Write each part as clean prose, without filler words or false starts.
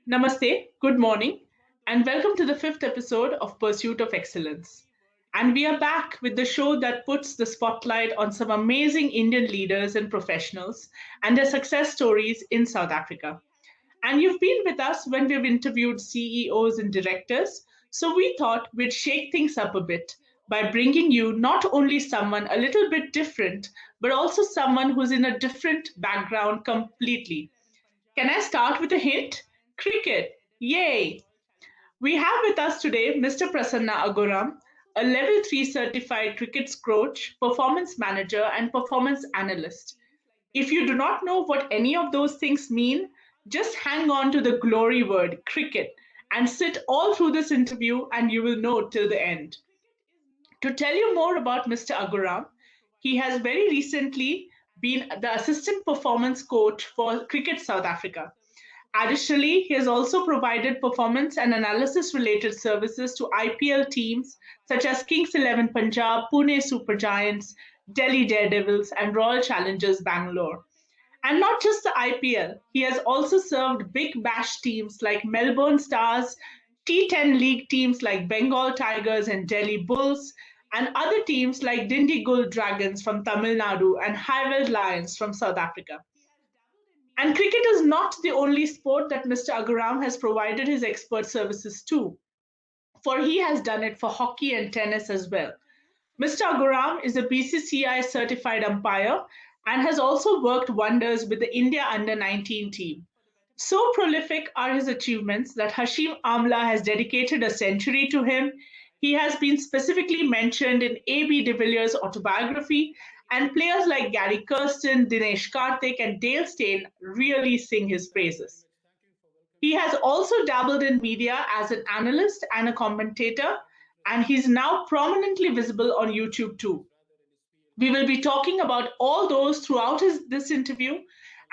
Namaste, good morning, and welcome to the fifth episode of Pursuit of Excellence. And we are back with the show that puts the spotlight on some amazing Indian leaders and professionals and their success stories in South Africa. And you've been with us when we've interviewed CEOs and directors, so we thought we'd shake things up a bit by bringing you not only someone a little bit different, but also someone who's in a different background completely. Can I start with a hint? Cricket. Yay! We have with us today Mr. Prasanna Agoram, a level 3 certified cricket coach, performance manager, and performance analyst. If you do not know what any of those things mean, just hang on to the glory word cricket and sit all through this interview and you will know till the end. To tell you more about Mr. Agoram, he has very recently been the assistant performance coach for Cricket South Africa. Additionally, he has also provided performance and analysis related services to IPL teams such as Kings 11 Punjab, Pune Super Giants, Delhi Daredevils, and Royal Challengers Bangalore. And not just the IPL, he has also served big bash teams like Melbourne Stars, T10 league teams like Bengal Tigers and Delhi Bulls, and other teams like Dindigul Dragons from Tamil Nadu and Highveld Lions from South Africa. And cricket is not the only sport that Mr. Agaram has provided his expert services to, for he has done it for hockey and tennis as well. Mr. Agoram is a BCCI certified umpire and has also worked wonders with the India under 19 team. So prolific are his achievements that Hashim Amla has dedicated a century to him. He has been specifically mentioned in A.B. de Villiers' autobiography, and players like Gary Kirsten, Dinesh Karthik, and Dale Steyn really sing his praises. He has also dabbled in media as an analyst and a commentator, and he's now prominently visible on YouTube too. We will be talking about all those throughout this interview,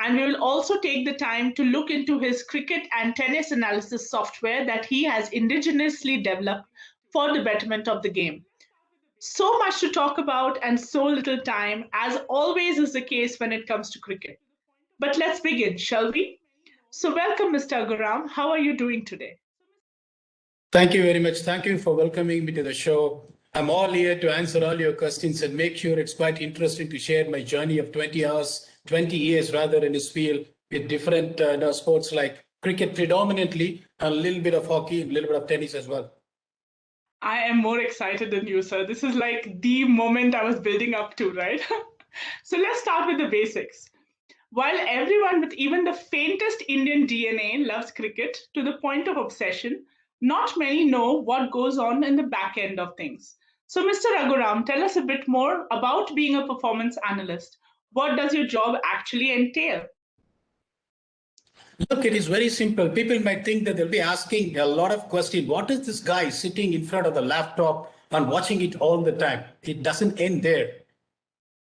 and we will also take the time to look into his cricket and tennis analysis software that he has indigenously developed for the betterment of the game. So much to talk about and so little time, as always is the case when it comes to cricket. But let's begin, shall we? So, welcome, Mr. Aguram. How are you doing today? Thank you very much. Thank you for welcoming me to the show. I'm all here to answer all your questions and make sure it's quite interesting to share my journey of 20 hours, 20 years rather in this field with different sports like cricket predominantly, and a little bit of hockey, a little bit of tennis as well. I am more excited than you, sir. This is like the moment I was building up to, right? So, let's start with the basics. While everyone with even the faintest Indian DNA loves cricket to the point of obsession, not many know what goes on in the back end of things. So, Mr. Raghuram, tell us a bit more about being a performance analyst. What does your job actually entail? Look, it is very simple. People might think that they'll be asking a lot of questions. What is this guy sitting in front of the laptop and watching it all the time? It doesn't end there.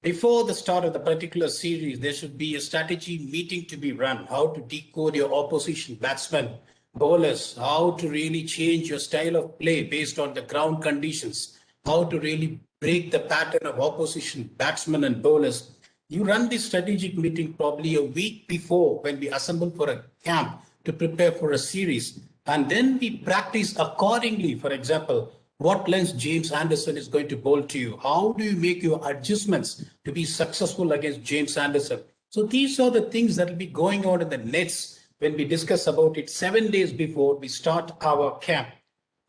Before the start of the particular series, there should be a strategy meeting to be run, how to decode your opposition batsmen, bowlers, how to really change your style of play based on the ground conditions, how to really break the pattern of opposition batsmen and bowlers. You run this strategic meeting probably a week before when we assemble for a camp to prepare for a series. And then we practice accordingly. For example, what length James Anderson is going to bowl to you. How do you make your adjustments to be successful against James Anderson? So these are the things that will be going on in the nets when we discuss about it 7 days before we start our camp.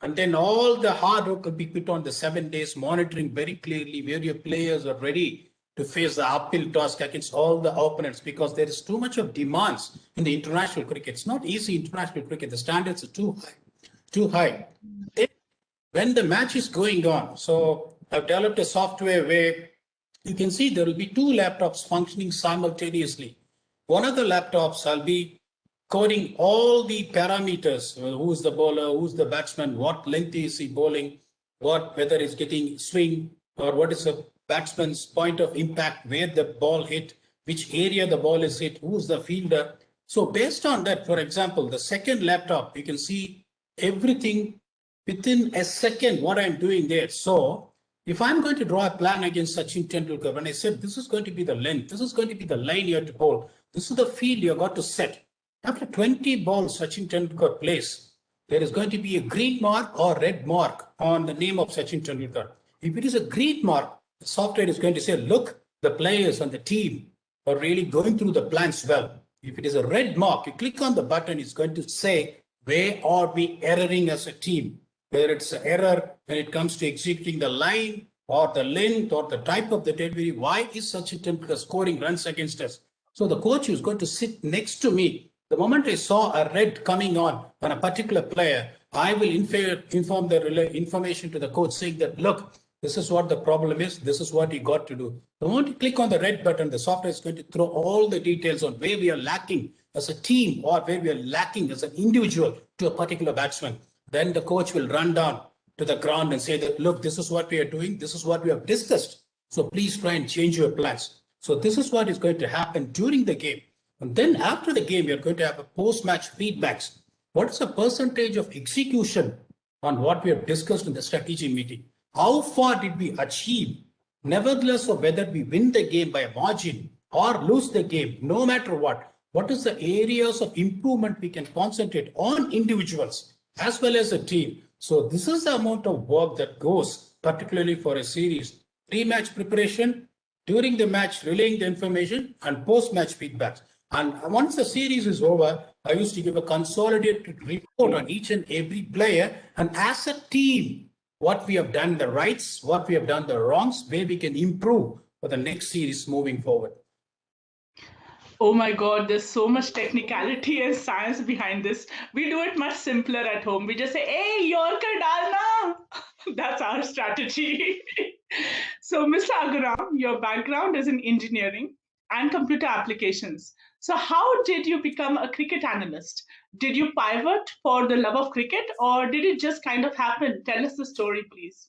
And then all the hard work will be put on the 7 days, monitoring very clearly where your players are ready to face the uphill task against all the opponents, because there is too much of demands in the international cricket. It's not easy international cricket. The standards are too high, too high. When the match is going on, so I've developed a software where you can see there will be two laptops functioning simultaneously. One of the laptops, I'll be coding all the parameters, who's the bowler, who's the batsman, what length is he bowling, whether it's getting swing, or what is the batsman's point of impact, where the ball hit, which area the ball is hit, who's the fielder. So based on that, for example, the second laptop, you can see everything within a second what I'm doing there. So if I'm going to draw a plan against Sachin Tendulkar, when I said this is going to be the length, this is going to be the line you have to bowl, this is the field you have got to set. After 20 balls Sachin Tendulkar plays, there is going to be a green mark or red mark on the name of Sachin Tendulkar. If it is a green mark, the software is going to say, look, the players and the team are really going through the plans well. If it is a red mark, you click on the button, it's going to say, where are we erroring as a team? Whether it's an error when it comes to executing the line or the length or the type of the delivery, why is Sachin Tendulkar scoring runs against us? So the coach is going to sit next to me. The moment I saw a red coming on a particular player, I will inform the information to the coach saying that, look, this is what the problem is. This is what you got to do. The moment you click on the red button, the software is going to throw all the details on where we are lacking as a team or where we are lacking as an individual to a particular batsman. Then the coach will run down to the ground and say that, look, this is what we are doing. This is what we have discussed. So please try and change your plans. So this is what is going to happen during the game. And then after the game, we are going to have a post-match feedbacks. What is the percentage of execution on what we have discussed in the strategy meeting? How far did we achieve? Nevertheless, of whether we win the game by a margin or lose the game, no matter what is the areas of improvement we can concentrate on individuals as well as a team? So this is the amount of work that goes, particularly for a series. Pre-match preparation, during the match, relaying the information, and post-match feedbacks. And once the series is over, I used to give a consolidated report on each and every player. And as a team, what we have done the rights, what we have done the wrongs, where we can improve for the next series moving forward. Oh my God, there's so much technicality and science behind this. We do it much simpler at home. We just say, hey, Yorker dalna. That's our strategy. So, Mr. Agoram, your background is in engineering and computer applications. So, how did you become a cricket analyst? Did you pivot for the love of cricket or did it just kind of happen? Tell us the story, please.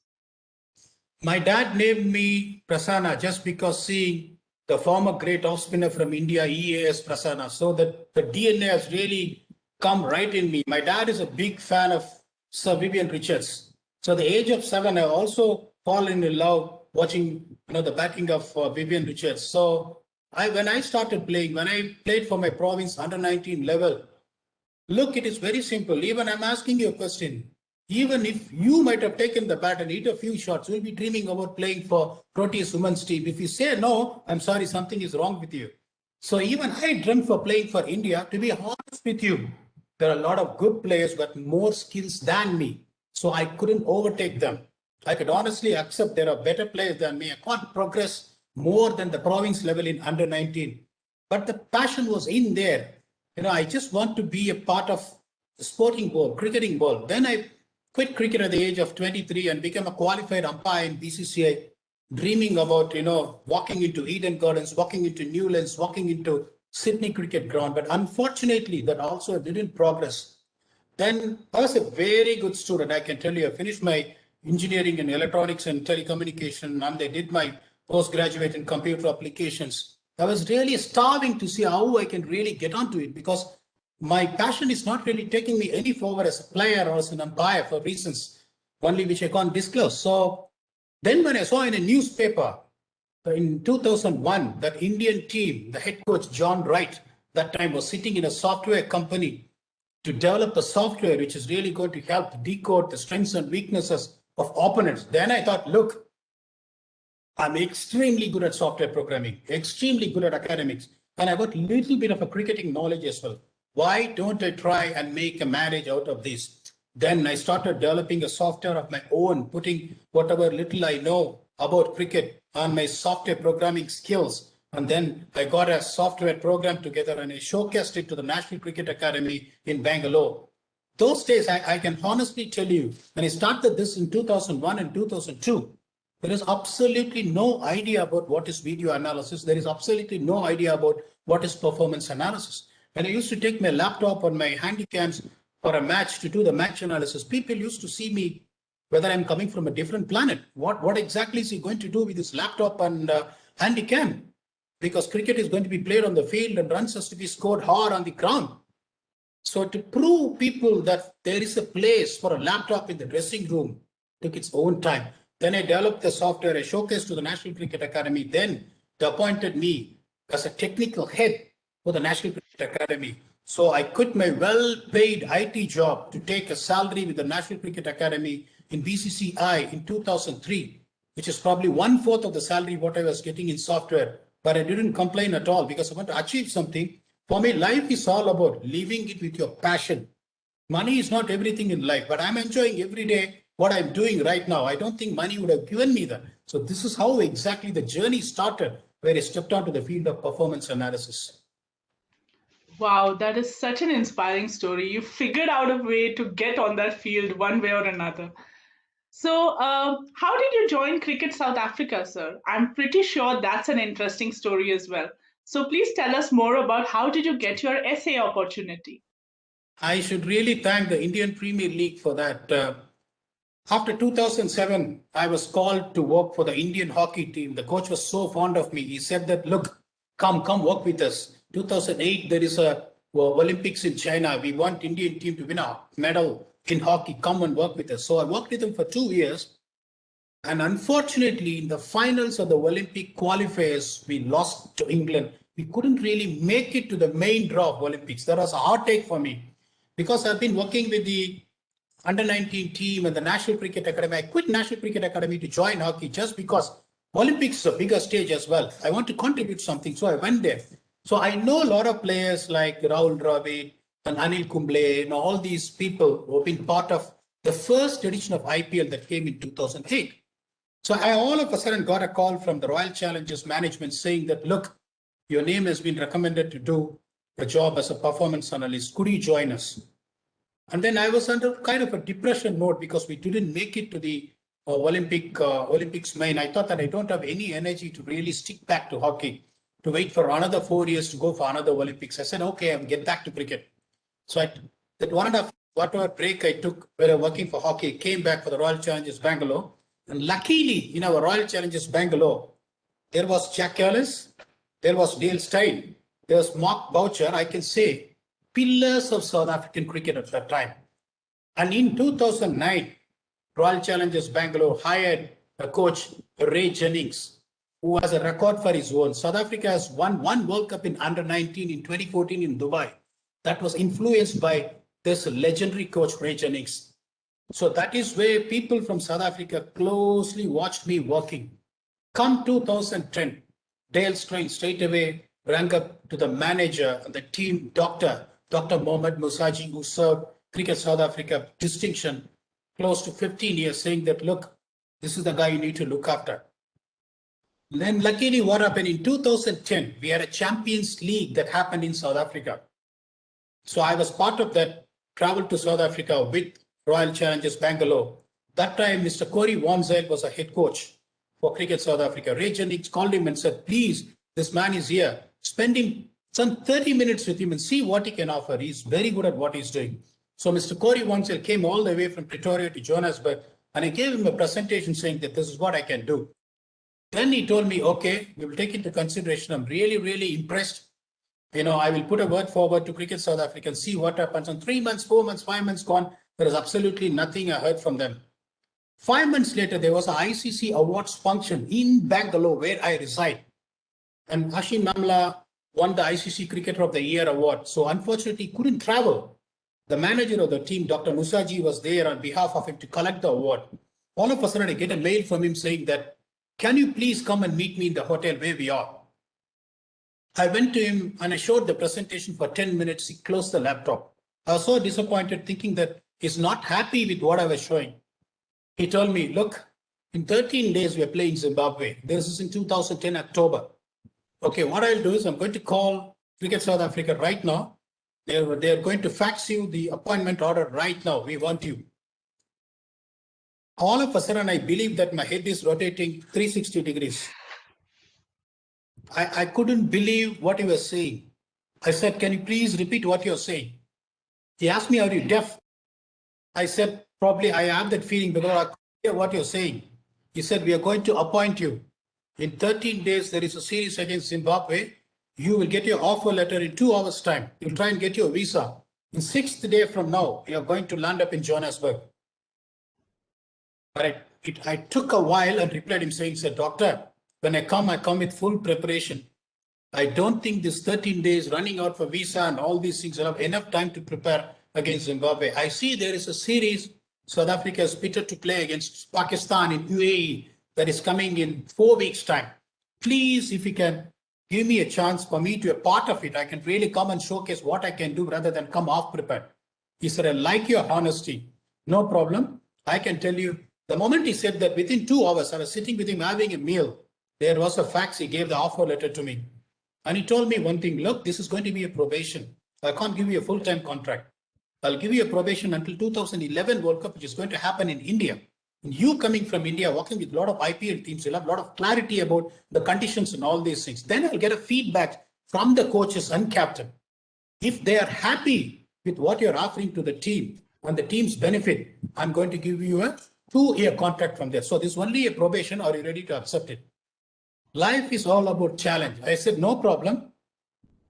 My dad named me Prasanna just because seeing the former great off spinner from India, EAS Prasanna. So that the DNA has really come right in me. My dad is a big fan of Sir Vivian Richards. So at the age of 7, I also fallen in love watching the batting of Vivian Richards. So when I started playing, when I played for my province under 19 level, look, it is very simple. Even I'm asking you a question. Even if you might have taken the bat and hit a few shots, you'll be dreaming about playing for Proteas women's team. If you say no, I'm sorry, something is wrong with you. So even I dreamt for playing for India. To be honest with you, there are a lot of good players with more skills than me. So I couldn't overtake them. I could honestly accept there are better players than me. I can't progress more than the province level in under 19. But the passion was in there. I just want to be a part of the sporting world, cricketing world. Then I quit cricket at the age of 23 and became a qualified umpire in BCCI, dreaming about, walking into Eden Gardens, walking into Newlands, walking into Sydney Cricket Ground. But unfortunately, that also didn't progress. Then I was a very good student. I can tell you, I finished my engineering in electronics and telecommunication, and I did my postgraduate in computer applications. I was really starving to see how I can really get onto it because my passion is not really taking me any forward as a player or as an umpire for reasons only which I can't disclose. So then when I saw in a newspaper in 2001, that Indian team, the head coach John Wright, that time was sitting in a software company to develop a software which is really going to help decode the strengths and weaknesses of opponents. Then I thought, look, I'm extremely good at software programming, extremely good at academics, and I got a little bit of a cricketing knowledge as well. Why don't I try and make a marriage out of this? Then I started developing a software of my own, putting whatever little I know about cricket on my software programming skills. And then I got a software program together and I showcased it to the National Cricket Academy in Bangalore. Those days, I can honestly tell you, when I started this in 2001 and 2002, there is absolutely no idea about what is video analysis. There is absolutely no idea about what is performance analysis. When I used to take my laptop or my handycams for a match to do the match analysis, people used to see me whether I'm coming from a different planet. What exactly is he going to do with his laptop and handycam? Because cricket is going to be played on the field and runs has to be scored hard on the ground. So to prove people that there is a place for a laptop in the dressing room took its own time. Then I developed the software, I showcased to the National Cricket Academy. Then they appointed me as a technical head for the National Cricket Academy. So I quit my well-paid IT job to take a salary with the National Cricket Academy in BCCI in 2003, which is probably one-fourth of the salary what I was getting in software. But I didn't complain at all because I want to achieve something. For me, life is all about living it with your passion. Money is not everything in life, but I'm enjoying every day what I'm doing right now. I don't think money would have given me that. So this is how exactly the journey started, where I stepped onto the field of performance analysis. Wow, that is such an inspiring story. You figured out a way to get on that field one way or another. So, how did you join Cricket South Africa, sir? I'm pretty sure that's an interesting story as well. So, please tell us more about how did you get your SA opportunity? I should really thank the Indian Premier League for that. After 2007, I was called to work for the Indian hockey team. The coach was so fond of me. He said that, look, come work with us. 2008, there is a Olympics in China. We want Indian team to win a medal in hockey. Come and work with us. So I worked with him for 2 years. And unfortunately, in the finals of the Olympic qualifiers, we lost to England. We couldn't really make it to the main draw of Olympics. That was a heartache for me because I've been working with the under 19 team and the National Cricket Academy. I quit National Cricket Academy to join hockey just because Olympics is a bigger stage as well. I want to contribute something, so I went there. So I know a lot of players like Rahul Dravid and Anil Kumble, all these people who have been part of the first edition of IPL that came in 2008. So I all of a sudden got a call from the Royal Challengers management saying that, look, your name has been recommended to do a job as a performance analyst. Could you join us? And then I was under kind of a depression mode because we didn't make it to the Olympics main. I thought that I don't have any energy to really stick back to hockey, to wait for another 4 years to go for another Olympics. I said, okay, I'll get back to cricket. So that 1.5 whatever break I took when I was working for hockey, came back for the Royal Challengers Bangalore. And luckily, in our Royal Challengers Bangalore, there was Jack Ellis, there was Dale Steyn, there was Mark Boucher, I can say, pillars of South African cricket at that time. And in 2009, Royal Challengers Bangalore hired a coach, Ray Jennings, who has a record for his own. South Africa has won one World Cup in under 19 in 2014 in Dubai. That was influenced by this legendary coach, Ray Jennings. So that is where people from South Africa closely watched me working. Come 2010, Dale Steyn straight away rang up to the manager and the team Dr. Mohamed Musaji, who served Cricket South Africa distinction close to 15 years, saying that, look, this is the guy you need to look after. Then luckily what happened in 2010, we had a Champions League that happened in South Africa. So I was part of that travel to South Africa with Royal Challengers Bangalore. That time, Mr. Corey Wamsdale was a head coach for Cricket South Africa. Ray Jennings called him and said, please, this man is here. Spend him some 30 minutes with him and see what he can offer. He's very good at what he's doing. So Mr. Corey Wamsdale came all the way from Pretoria to Johannesburg, and I gave him a presentation saying that this is what I can do. Then he told me, okay, we will take into consideration. I'm really, really impressed. I will put a word forward to Cricket South Africa and see what happens. And 3 months, 4 months, 5 months gone, there is absolutely nothing I heard from them. 5 months later, there was an ICC awards function in Bangalore where I reside. And Ashin Namla won the ICC Cricketer of the Year award. So unfortunately, he couldn't travel. The manager of the team, Dr. Musaji, was there on behalf of him to collect the award. All of a sudden, I get a mail from him saying that, can you please come and meet me in the hotel where we are? I went to him and I showed the presentation for 10 minutes. He closed the laptop. I was so disappointed, thinking that he's not happy with what I was showing. He told me, look, in 13 days, we are playing Zimbabwe. This is in 2010, October. Okay, what I'll do is I'm going to call Cricket South Africa right now. They're going to fax you the appointment order right now. We want you. All of a sudden, I believe that my head is rotating 360 degrees. I couldn't believe what he was saying. I said, can you please repeat what you're saying? He asked me, are you deaf? I said, probably I have that feeling because I can't hear what you're saying. He said, we are going to appoint you. In 13 days, there is a series against Zimbabwe. You will get your offer letter in 2 hours' time. You'll try and get your visa. In 6th day from now, you're going to land up in Johannesburg. But I took a while and replied him saying, said, doctor, when I come with full preparation. I don't think this 13 days running out for visa and all these things will have enough time to prepare against Zimbabwe. I see there is a series South Africa is pitted to play against Pakistan in UAE that is coming in 4 weeks' time. Please, if you can give me a chance for me to be a part of it, I can really come and showcase what I can do rather than come half prepared. He said, I like your honesty. No problem. I can tell you, the moment he said that, within 2 hours, I was sitting with him having a meal. There was a fax. He gave the offer letter to me. And he told me one thing, look, this is going to be a probation. I can't give you a full-time contract. I'll give you a probation until 2011 World Cup, which is going to happen in India. And you coming from India, working with a lot of IPL teams, you'll have a lot of clarity about the conditions and all these things. Then I'll get a feedback from the coaches and captain. If they are happy with what you're offering to the team and the team's benefit, I'm going to give you a 2-year contract from there. So this is only a probation. Are you ready to accept it? Life is all about challenge. I said, no problem.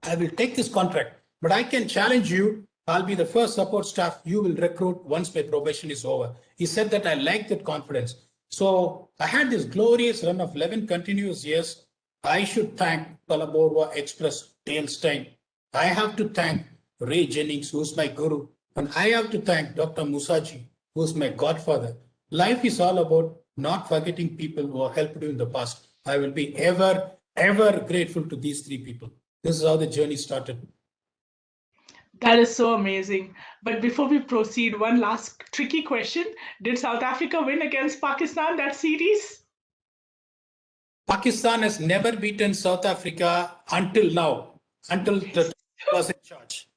I will take this contract, but I can challenge you. I'll be the first support staff you will recruit once my probation is over. He said that I like that confidence. So I had this glorious run of 11 continuous years. I should thank Palaborwa Express, Dale Stein. I have to thank Ray Jennings, who's my guru. And I have to thank Dr. Musaji, who's my godfather. Life is all about not forgetting people who have helped you in the past. I will be ever, ever grateful to these 3 people. This is how the journey started. That is so amazing. But before we proceed, one last tricky question. Did South Africa win against Pakistan that series? Pakistan has never beaten South Africa until now, until the was in charge.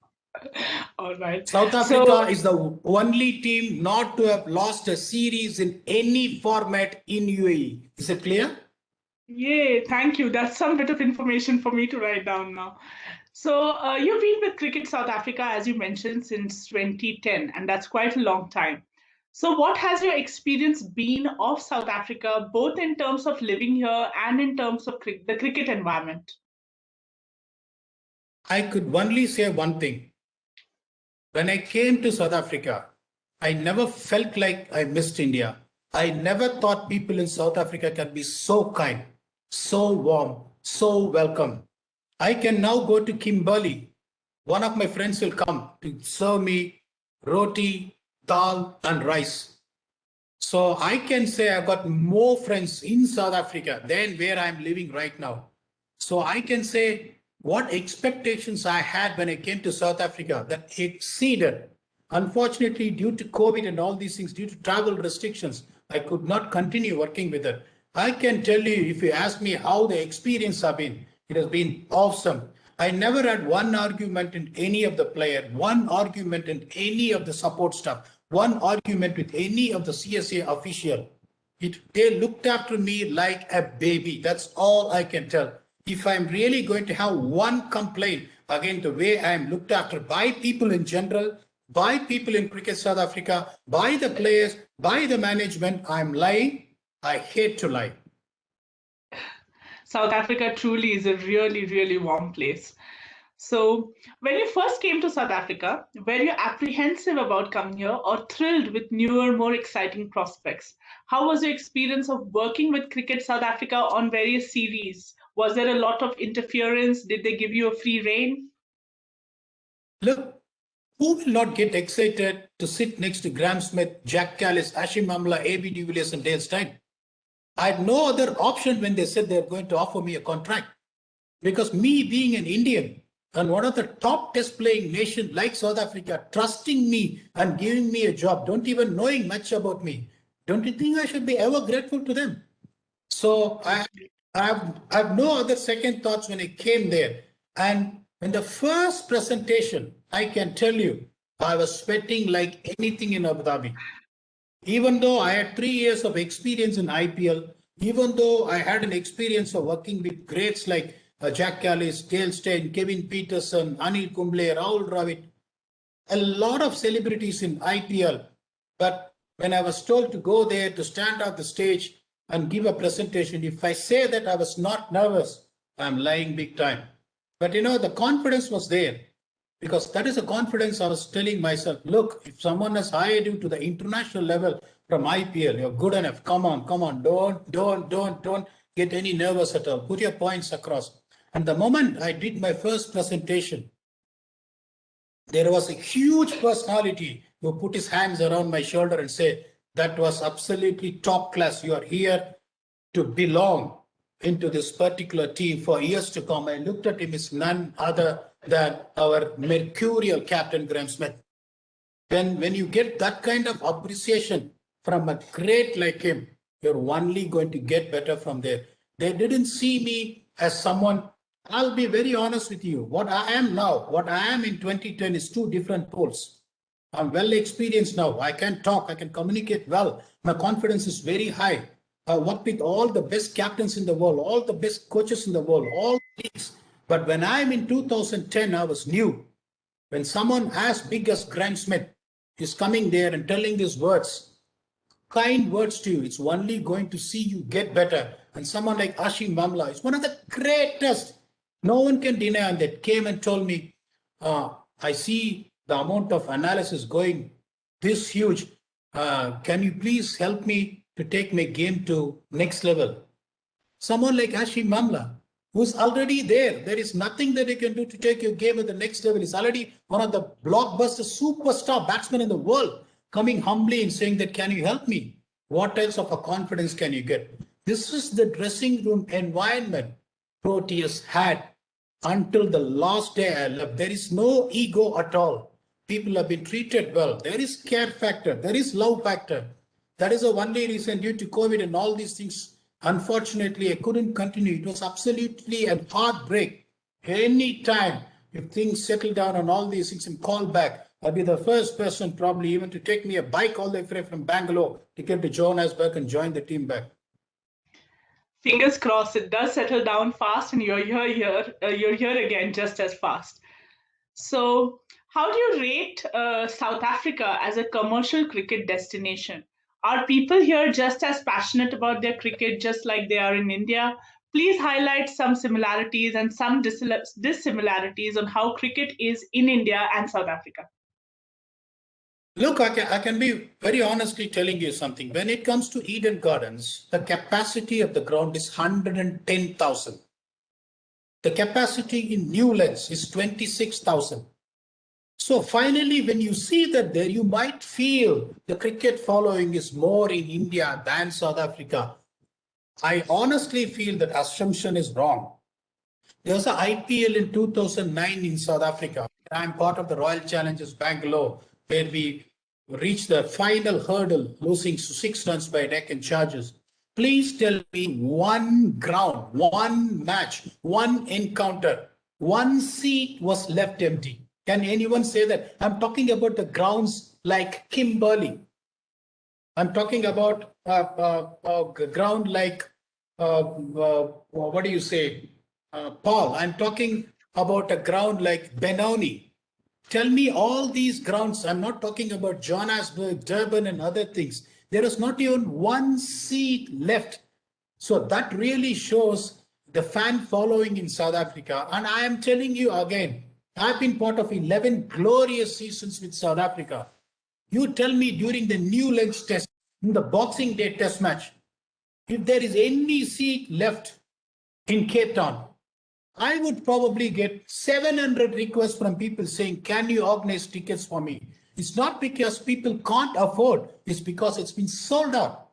All right. South Africa is the only team not to have lost a series in any format in UAE. Is it clear? Yay, thank you. That's some bit of information for me to write down now. So you've been with Cricket South Africa, as you mentioned, since 2010, and that's quite a long time. So what has your experience been of South Africa, both in terms of living here and in terms of the cricket environment? I could only say one thing. When I came to South Africa, I never felt like I missed India. I never thought people in South Africa can be so kind, so warm, so welcome. I can now go to Kimberley. One of my friends will come to serve me roti, dal, and rice. So I can say I've got more friends in South Africa than where I'm living right now. So I can say what expectations I had when I came to South Africa that exceeded. Unfortunately, due to COVID and all these things, due to travel restrictions, I could not continue working with it. I can tell you, if you ask me how the experience has been, it has been awesome. I never had one argument in any of the player, one argument in any of the support staff, one argument with any of the CSA official. They looked after me like a baby. That's all I can tell. If I'm really going to have one complaint against the way I am looked after by people in general, by people in Cricket South Africa, by the players, by the management, I'm lying. I hate to lie. South Africa truly is a really, really warm place. So, when you first came to South Africa, were you apprehensive about coming here or thrilled with newer, more exciting prospects? How was your experience of working with Cricket South Africa on various series? Was there a lot of interference? Did they give you a free rein? Look, who will not get excited to sit next to Graham Smith, Jack Callis, Ashim Amla, A.B. de Villiers, and Dale Steyn? I had no other option when they said they're going to offer me a contract. Because me being an Indian and one of the top test playing nation like South Africa, trusting me and giving me a job, don't even knowing much about me, don't you think I should be ever grateful to them? So I have no other second thoughts when I came there. And in the first presentation, I can tell you, I was sweating like anything in Abu Dhabi. Even though I had 3 years of experience in IPL, even though I had an experience of working with greats like Jack Callis, Dale Steyn, Kevin Peterson, Anil Kumble, Rahul Dravid, a lot of celebrities in IPL. But when I was told to go there to stand on the stage and give a presentation, if I say that I was not nervous, I'm lying big time. But the confidence was there. Because that is a confidence I was telling myself, look, if someone has hired you to the international level from IPL, you're good enough. Come on. Don't get any nervous at all. Put your points across. And the moment I did my first presentation, there was a huge personality who put his hands around my shoulder and said, that was absolutely top class. You are here to belong into this particular team for years to come. I looked at him as none other than our mercurial Captain Graham Smith. When you get that kind of appreciation from a great like him, you're only going to get better from there. They didn't see me as someone, I'll be very honest with you. What I am now, what I am in 2010 is two different poles. I'm well experienced now. I can talk, I can communicate well. My confidence is very high. I work with all the best captains in the world, all the best coaches in the world, all these. But when I'm in 2010, I was new. When someone as big as Graham Smith is coming there and telling these words, kind words to you, it's only going to see you get better. And someone like Ashim Mamla is one of the greatest. No one can deny, and that came and told me, I see the amount of analysis going this huge. Can you please help me to take my game to next level? Someone like Ashim Mamla, who's already there. There is nothing that you can do to take your game at the next level. He's already one of the blockbuster superstar batsmen in the world, coming humbly and saying that, can you help me? What else of a confidence can you get? This is the dressing room environment Proteus had until the last day I left. There is no ego at all. People have been treated well. There is care factor. There is love factor. That is the only reason, due to COVID and all these things, unfortunately, I couldn't continue. It was absolutely a heartbreak. Any time, if things settle down on all these things and call back, I'll be the first person probably even to take me a bike all the way from Bangalore to get to Johannesburg and join the team back. Fingers crossed it does settle down fast and you're here again just as fast. So, how do you rate South Africa as a commercial cricket destination? Are people here just as passionate about their cricket just like they are in India? Please highlight some similarities and some dissimilarities on how cricket is in India and South Africa. Look, I can be very honestly telling you something. When it comes to Eden Gardens, the capacity of the ground is 110,000. The capacity in Newlands is 26,000. So finally, when you see that there, you might feel the cricket following is more in India than South Africa. I honestly feel that assumption is wrong. There was an IPL in 2009 in South Africa. I'm part of the Royal Challengers Bangalore, where we reached the final hurdle, losing 6 runs by Deccan Chargers. Please tell me one ground, one match, one encounter, one seat was left empty. Can anyone say that? I'm talking about the grounds like Kimberley. I'm talking about a ground like, what do you say, Paul. I'm talking about a ground like Benoni. Tell me all these grounds. I'm not talking about Johannesburg, Durban and other things. There is not even one seat left. So that really shows the fan following in South Africa. And I am telling you again, I've been part of 11 glorious seasons with South Africa. You tell me during the Newlands test, in the Boxing Day test match, if there is any seat left in Cape Town, I would probably get 700 requests from people saying, can you organize tickets for me? It's not because people can't afford, it's because it's been sold out.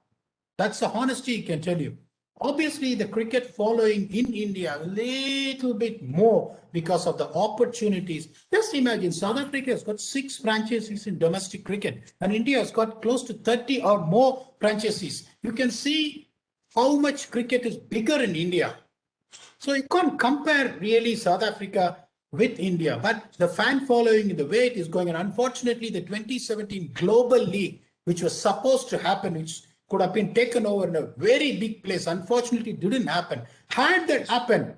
That's the honesty I can tell you. Obviously, the cricket following in India a little bit more because of the opportunities. Just imagine, South Africa has got 6 franchises in domestic cricket, and India has got close to 30 or more franchises. You can see how much cricket is bigger in India. So you can't compare really South Africa with India, but the fan following, the way it is going, and unfortunately the 2017 Global League, which was supposed to happen, which could have been taken over in a very big place, unfortunately didn't happen. Had that happened,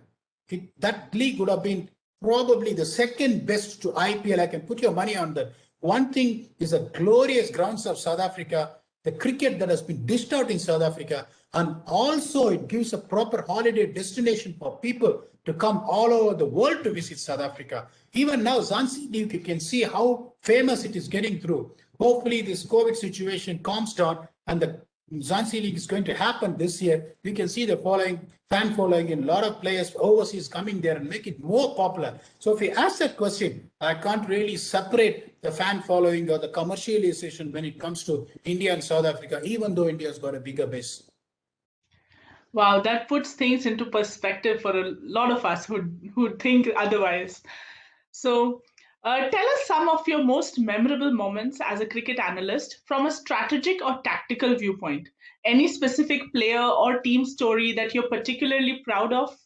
that league would have been probably the second best to IPL. I can put your money on that. One thing is the glorious grounds of South Africa, the cricket that has been dished out in South Africa, and also it gives a proper holiday destination for people to come all over the world to visit South Africa. Even now, Zanzibar, you can see how famous it is getting through. Hopefully this COVID situation calms down and the Zansi League is going to happen this year, we can see the following, fan following in a lot of players overseas coming there and make it more popular. So if we ask that question, I can't really separate the fan following or the commercialization when it comes to India and South Africa, even though India's got a bigger base. Wow, that puts things into perspective for a lot of us who think otherwise. So, tell us some of your most memorable moments as a cricket analyst from a strategic or tactical viewpoint. Any specific player or team story that you're particularly proud of?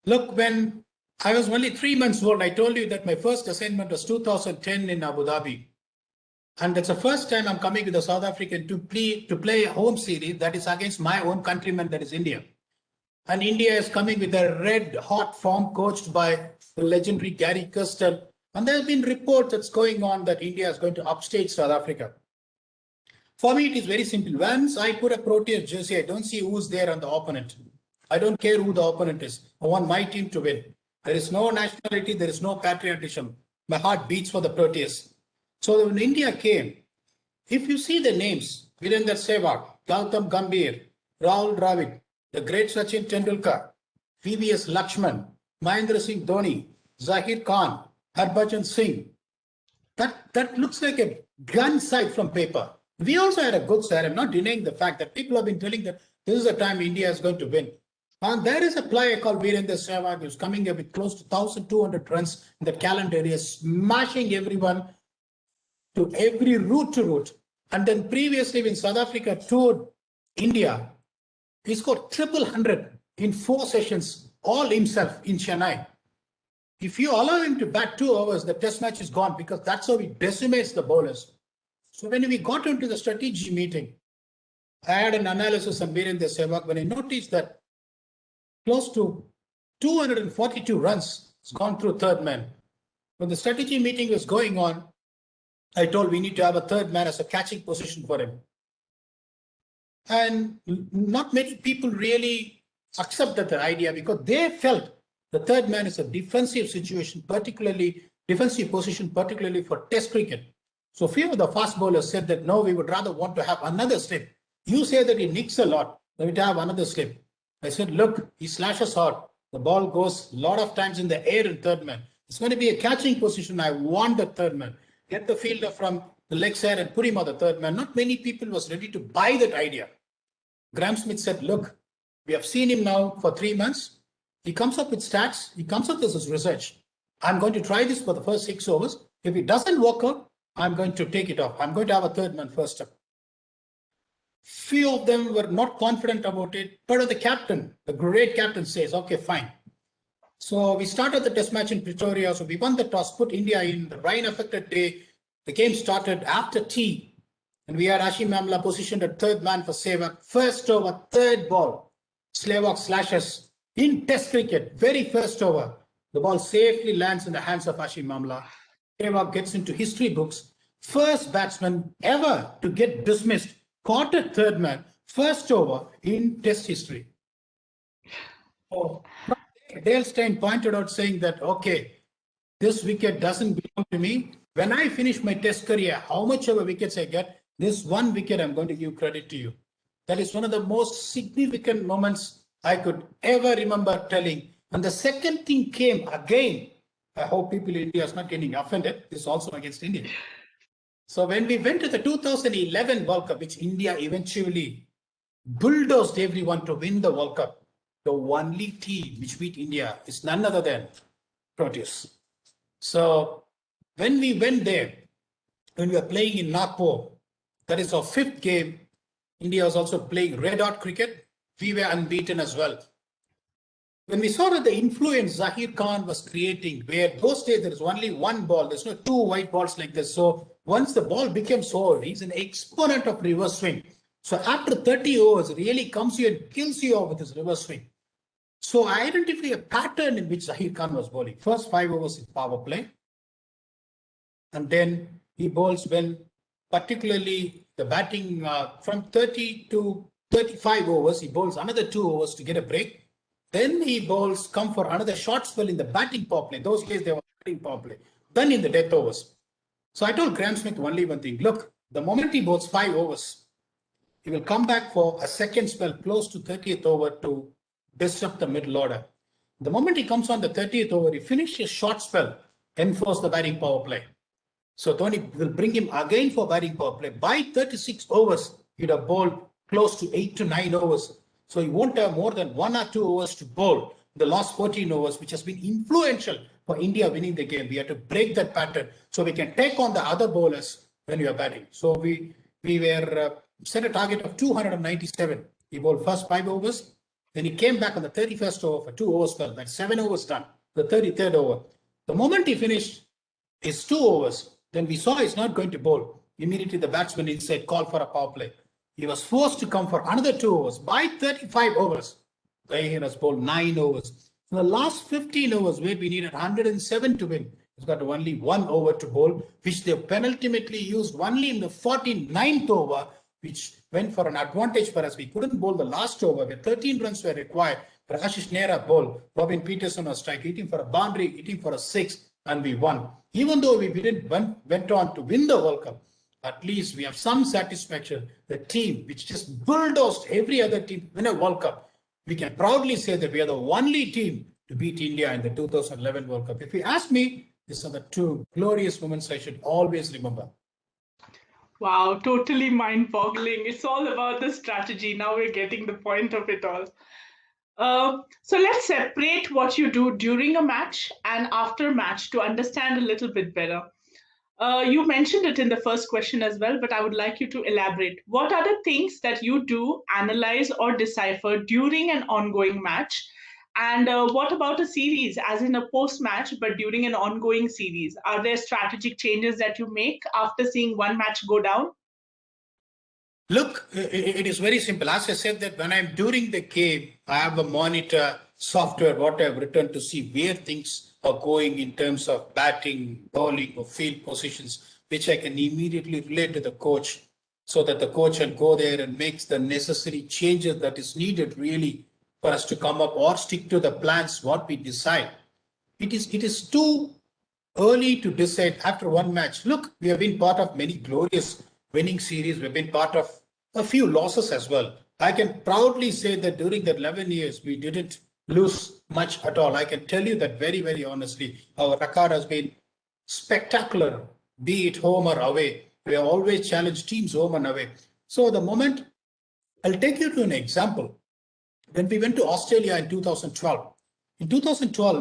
Look, when I was only 3 months old, I told you that my first assignment was 2010 in Abu Dhabi. And it's the first time I'm coming with the South African to play a home series that is against my own countrymen, that is India. And India is coming with a red hot form coached by the legendary Gary Kirsten. And there have been reports that's going on that India is going to upstage South Africa. For me, it is very simple. Once I put a Proteas jersey, I don't see who's there on the opponent. I don't care who the opponent is. I want my team to win. There is no nationality, there is no patriotism. My heart beats for the Proteas. So when India came, if you see the names, Virender Sehwag, Gautam Gambhir, Rahul Dravid, the great Sachin Tendulkar, VVS Lakshman, Mahendra Singh Dhoni, Zahir Khan, Harbhajan Singh, that looks like a gun sight from paper. We also had a good side. I'm not denying the fact that people have been telling that this is the time India is going to win. And there is a player called Virender Sehwag who's coming up with close to 1,200 runs in the calendar area, smashing everyone to every route to route. And then previously when South Africa toured India, he scored 1,100 in 4 sessions, all himself in Chennai. If you allow him to bat 2 hours, the test match is gone because that's how he decimates the bowlers. So when we got into the strategy meeting, I had an analysis on Virender Sehwag when I noticed that close to 242 runs has gone through third man. When the strategy meeting was going on, I told we need to have a third man as a catching position for him. And not many people really accepted the idea because they felt the third man is a defensive situation, particularly defensive position, particularly for test cricket. So few of the fast bowlers said that, no, we would rather want to have another slip. You say that he nicks a lot, then we have another slip. I said, look, he slashes hard. The ball goes a lot of times in the air in third man. It's going to be a catching position. I want the third man. Get the fielder from the leg side and put him on the third man. Not many people was ready to buy that idea. Graham Smith said, look, we have seen him now for 3 months. He comes up with stats. He comes up with his research. I'm going to try this for the first 6 overs. If it doesn't work out, I'm going to take it off. I'm going to have a third man first up. Few of them were not confident about it, but the captain, the great captain says, okay, fine. So we started the test match in Pretoria. So we won the toss, put India in the rain-affected day. The game started after tea. And we had Hashim Amla positioned at third man for Sehwag. First over, third ball. Sehwag slashes in test cricket. Very first over. The ball safely lands in the hands of Hashim Amla. Sehwag gets into history books. First batsman ever to get dismissed. Caught at third man. First over in test history. Oh. Dale Steyn pointed out saying that, okay, this wicket doesn't belong to me. When I finish my test career, how much of a wickets I get, this one wicket, I'm going to give credit to you. That is one of the most significant moments I could ever remember telling. And the second thing came again. I hope people in India is not getting offended. This is also against India. So when we went to the 2011 World Cup, which India eventually bulldozed everyone to win the World Cup, the only team which beat India is none other than Proteas. So when we went there, when we were playing in Nagpur, that is our 5th game, India was also playing red hot cricket. We were unbeaten as well. When we saw that the influence Zahir Khan was creating, where those days there is only one ball, there's no 2 white balls like this. So once the ball became so old, he's an exponent of reverse swing. So after 30 overs, really comes you and kills you off with his reverse swing. So I identify a pattern in which Zahir Khan was bowling. First 5 overs in power play. And then he bowls when particularly the batting from 30 to 35 overs, he bowls another 2 overs to get a break. Then he bowls come for another short spell in the batting power play. Those days they were batting power play. Then in the death overs. So I told Graham Smith only one thing. Look, the moment he bowls 5 overs, He will come back for a second spell close to 30th over to disrupt the middle order. The moment he comes on the 30th over, he finishes his short spell, enforce the batting power play. So Tony will bring him again for batting power play. By 36 overs, he'd have bowled close to 8 to 9 overs. So he won't have more than 1 or 2 overs to bowl the last 14 overs, which has been influential for India winning the game. We had to break that pattern so we can take on the other bowlers when we are batting. So we were set a target of 297. He bowled first 5 overs. Then he came back on the 31st over for 2 overs spell. That's 7 overs done. The 33rd over. The moment he finished his 2 overs, then we saw he's not going to bowl. Immediately the batsman inside called for a power play. He was forced to come for another 2 overs. By 35 overs, he has bowled 9 overs. So the last 15 overs where we needed 107 to win, he's got only 1 over to bowl, which they penultimately used only in the 49th over, which went for an advantage for us. We couldn't bowl the last over where 13 runs were required. For Ashish Nehra bowl, Robin Peterson was strike, hitting for a boundary, hitting for a 6, and we won. Even though we didn't went on to win the World Cup, at least we have some satisfaction. The team which just bulldozed every other team to win a World Cup, we can proudly say that we are the only team to beat India in the 2011 World Cup. If you ask me, these are the 2 glorious moments I should always remember. Wow, totally mind-boggling. It's all about the strategy. Now we're getting the point of it all. So let's separate what you do during a match and after match to understand a little bit better. You mentioned it in the first question as well, but I would like you to elaborate. What are the things that you do, analyze, or decipher during an ongoing match? And what about a series, as in a post match, but during an ongoing series? Are there strategic changes that you make after seeing one match go down? Look, it is very simple. As I said, that when I'm during the game, I have a monitor software, what I've written to see where things are going in terms of batting, bowling, or field positions, which I can immediately relate to the coach so that the coach can go there and makes the necessary changes that is needed really for us to come up or stick to the plans, what we decide. It is too early to decide after one match. Look, we have been part of many glorious winning series. We've been part of a few losses as well. I can proudly say that during the 11 years, we didn't lose much at all. I can tell you that very, very honestly. Our record has been spectacular, be it home or away. We have always challenged teams home and away. So the moment, I'll take you to an example. When we went to Australia in 2012,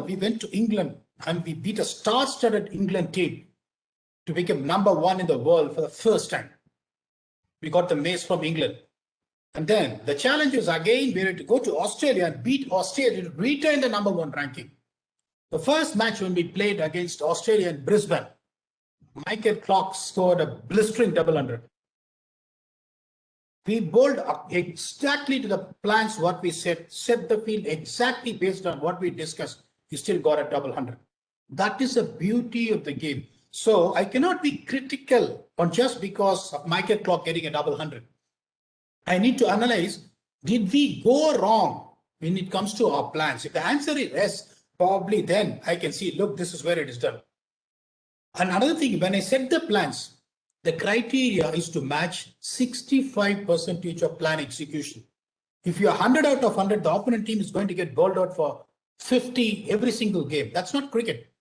we went to England and we beat a star-studded England team to become number 1 in the world for the first time. We got the mace from England. And then the challenge is again, we had to go to Australia and beat Australia to retain the number 1 ranking. The first match when we played against Australia in Brisbane, Michael Clarke scored a blistering double under. We bowled exactly to the plans what we set the field exactly based on what we discussed. We still got a double 100. That is the beauty of the game. So I cannot be critical on just because of Michael Clarke getting a double 100. I need to analyze, did we go wrong when it comes to our plans? If the answer is yes, probably then I can see, look, this is where it is done. And another thing, when I set the plans, the criteria is to match 65% of plan execution. If you are 100 out of 100, the opponent team is going to get bowled out for 50 every single game. That's not cricket.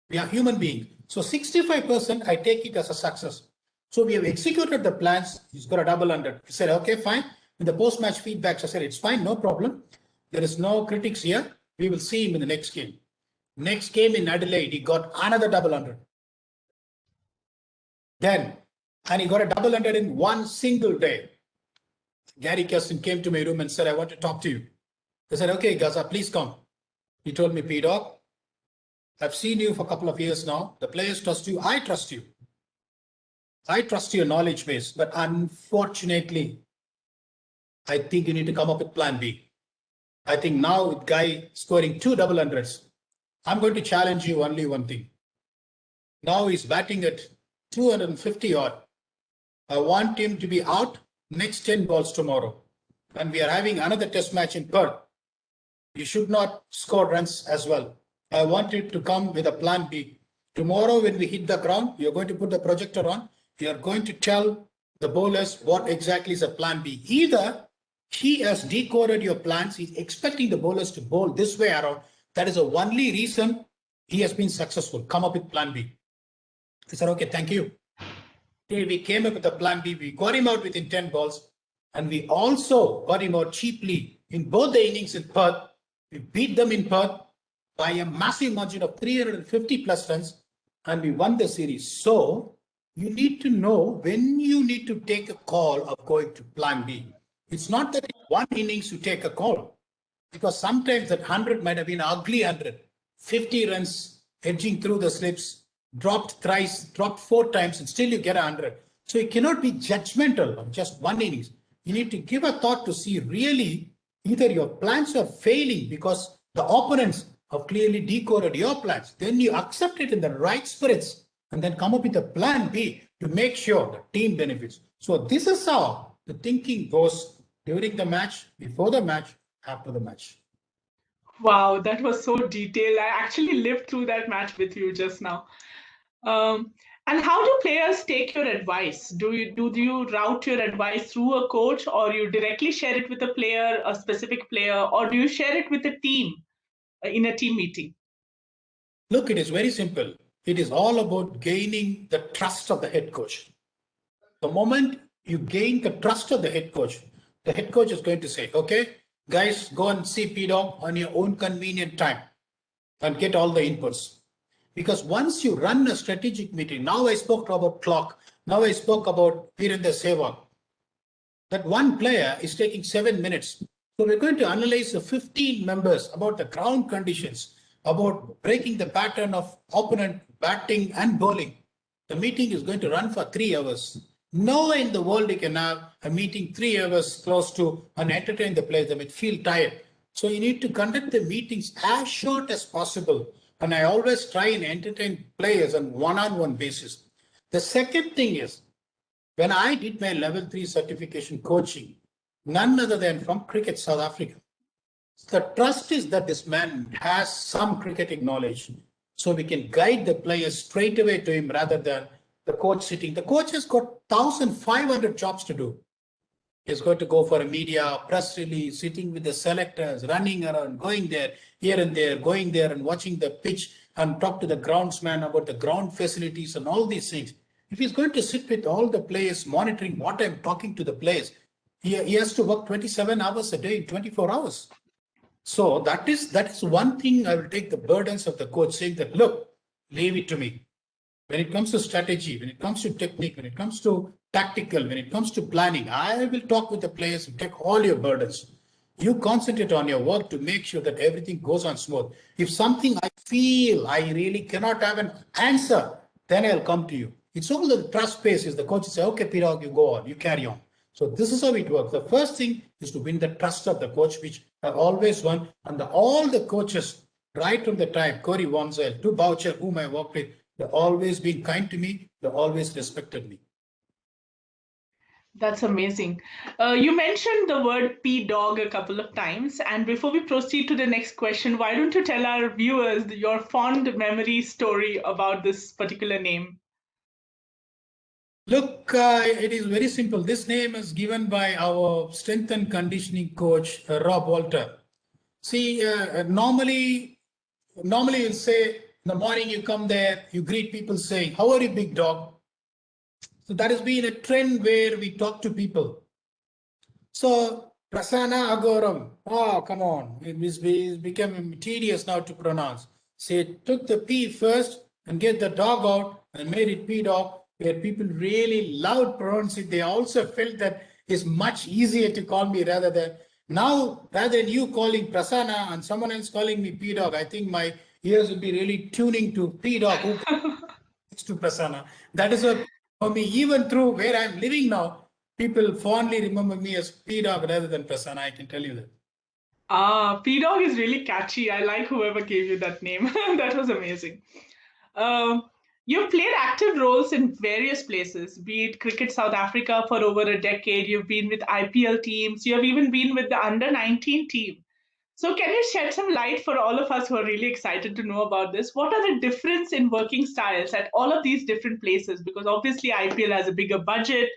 We are human beings. So 65%, I take it as a success. So we have executed the plans. He's got a double 100. He said, okay, fine. In the post-match feedbacks, I said, it's fine, no problem. There is no critics here. We will see him in the next game. Next game in Adelaide, he got another double 100. And he got a double 100 in one single day. Gary Kirsten came to my room and said, I want to talk to you. I said, okay, Gaza, please come. He told me, P-Dog, I've seen you for a couple of years now. The players trust you. I trust you. I trust your knowledge base. But unfortunately, I think you need to come up with plan B. I think now with Guy scoring 2 double hundreds, I'm going to challenge you only one thing. Now he's batting at 250 odd. I want him to be out next 10 balls tomorrow. And we are having another test match in Perth. You should not score runs as well. I want you to come with a plan B. Tomorrow when we hit the ground, you're going to put the projector on. You're going to tell the bowlers what exactly is a plan B. Either he has decoded your plans, he's expecting the bowlers to bowl this way around. That is the only reason he has been successful. Come up with plan B. I said, okay, thank you. We came up with a plan B. We got him out within 10 balls, and we also got him out cheaply in both the innings in Perth. We beat them in Perth by a massive margin of 350 plus runs, and we won the series. So you need to know when you need to take a call of going to plan B. It's not that in one innings you take a call, because sometimes that 100 might have been an ugly 100, 50 runs edging through the slips, dropped thrice, dropped 4 times, and still you get 100. So you cannot be judgmental on just one innings. You need to give a thought to see really either your plans are failing because the opponents have clearly decoded your plans. Then you accept it in the right spirits and then come up with a plan B to make sure the team benefits. So this is how the thinking goes during the match, before the match, after the match. Wow, that was so detailed. I actually lived through that match with you just now. Um, and how do players take your advice? Do you route your advice through a coach, or you directly share it with a player, a specific player, or do you share it with a team in a team meeting? Look, it is very simple. It is all about gaining the trust of the head coach. The moment you gain the trust of the head coach is going to say, okay, guys, go and see P-Dog on your own convenient time and get all the inputs. Because once you run a strategic meeting, now I spoke about clock, now I spoke about Virendra Sehwag, that one player is taking 7 minutes. So we're going to analyze the 15 members about the ground conditions, about breaking the pattern of opponent batting and bowling. The meeting is going to run for 3 hours. Nowhere in the world you can have a meeting 3 hours close to and entertain the players. They may feel tired. So you need to conduct the meetings as short as possible. And I always try and entertain players on one-on-one basis. The second thing is, when I did my level 3 certification coaching, none other than from Cricket South Africa, the trust is that this man has some cricketing knowledge. So we can guide the players straight away to him rather than the coach sitting. The coach has got 1,500 jobs to do. He's going to go for a media press release, sitting with the selectors, running around, going there, here and there, going there and watching the pitch and talk to the groundsman about the ground facilities and all these things. If he's going to sit with all the players, monitoring what I'm talking to the players, he has to work 27 hours a day, 24 hours. So that is one thing I will take the burdens of the coach, saying that, look, leave it to me. When it comes to strategy, when it comes to technique, when it comes to tactical, when it comes to planning, I will talk with the players and take all your burdens. You concentrate on your work to make sure that everything goes on smooth. If something I feel I really cannot have an answer, then I'll come to you. It's all the trust basis. The coach will say, okay, Pirog, you go on, you carry on. So this is how it works. The first thing is to win the trust of the coach, which I've always won. And all the coaches, right from the time, Corey Wonzel to Boucher, whom I worked with, they've always been kind to me. They've always respected me. That's amazing. You mentioned the word P dog a couple of times. And before we proceed to the next question, why don't you tell our viewers your fond memory story about this particular name? Look, it is very simple. This name is given by our strength and conditioning coach, Rob Walter. See, normally you'll say in the morning you come there, you greet people saying, how are you, big dog? So that has been a trend where we talk to people. So Prasanna Agoram, oh, come on, it became tedious now to pronounce. Say, took the P first and get the dog out and made it P dog, where people really loved pronouncing it. They also felt that it's much easier to call me rather than you calling Prasanna and someone else calling me P dog. I think my ears will be really tuning to P dog who to Prasanna. That is what for me, even through where I'm living now, people fondly remember me as P dog rather than Prasanna. I can tell you that. P Dog is really catchy. I like whoever gave you that name. That was amazing. Um, you've played active roles in various places, be it Cricket South Africa for over a decade. You've been with IPL teams. You have even been with the under 19 team. So, can you shed some light for all of us who are really excited to know about this? What are the difference in working styles at all of these different places? Because obviously IPL has a bigger budget,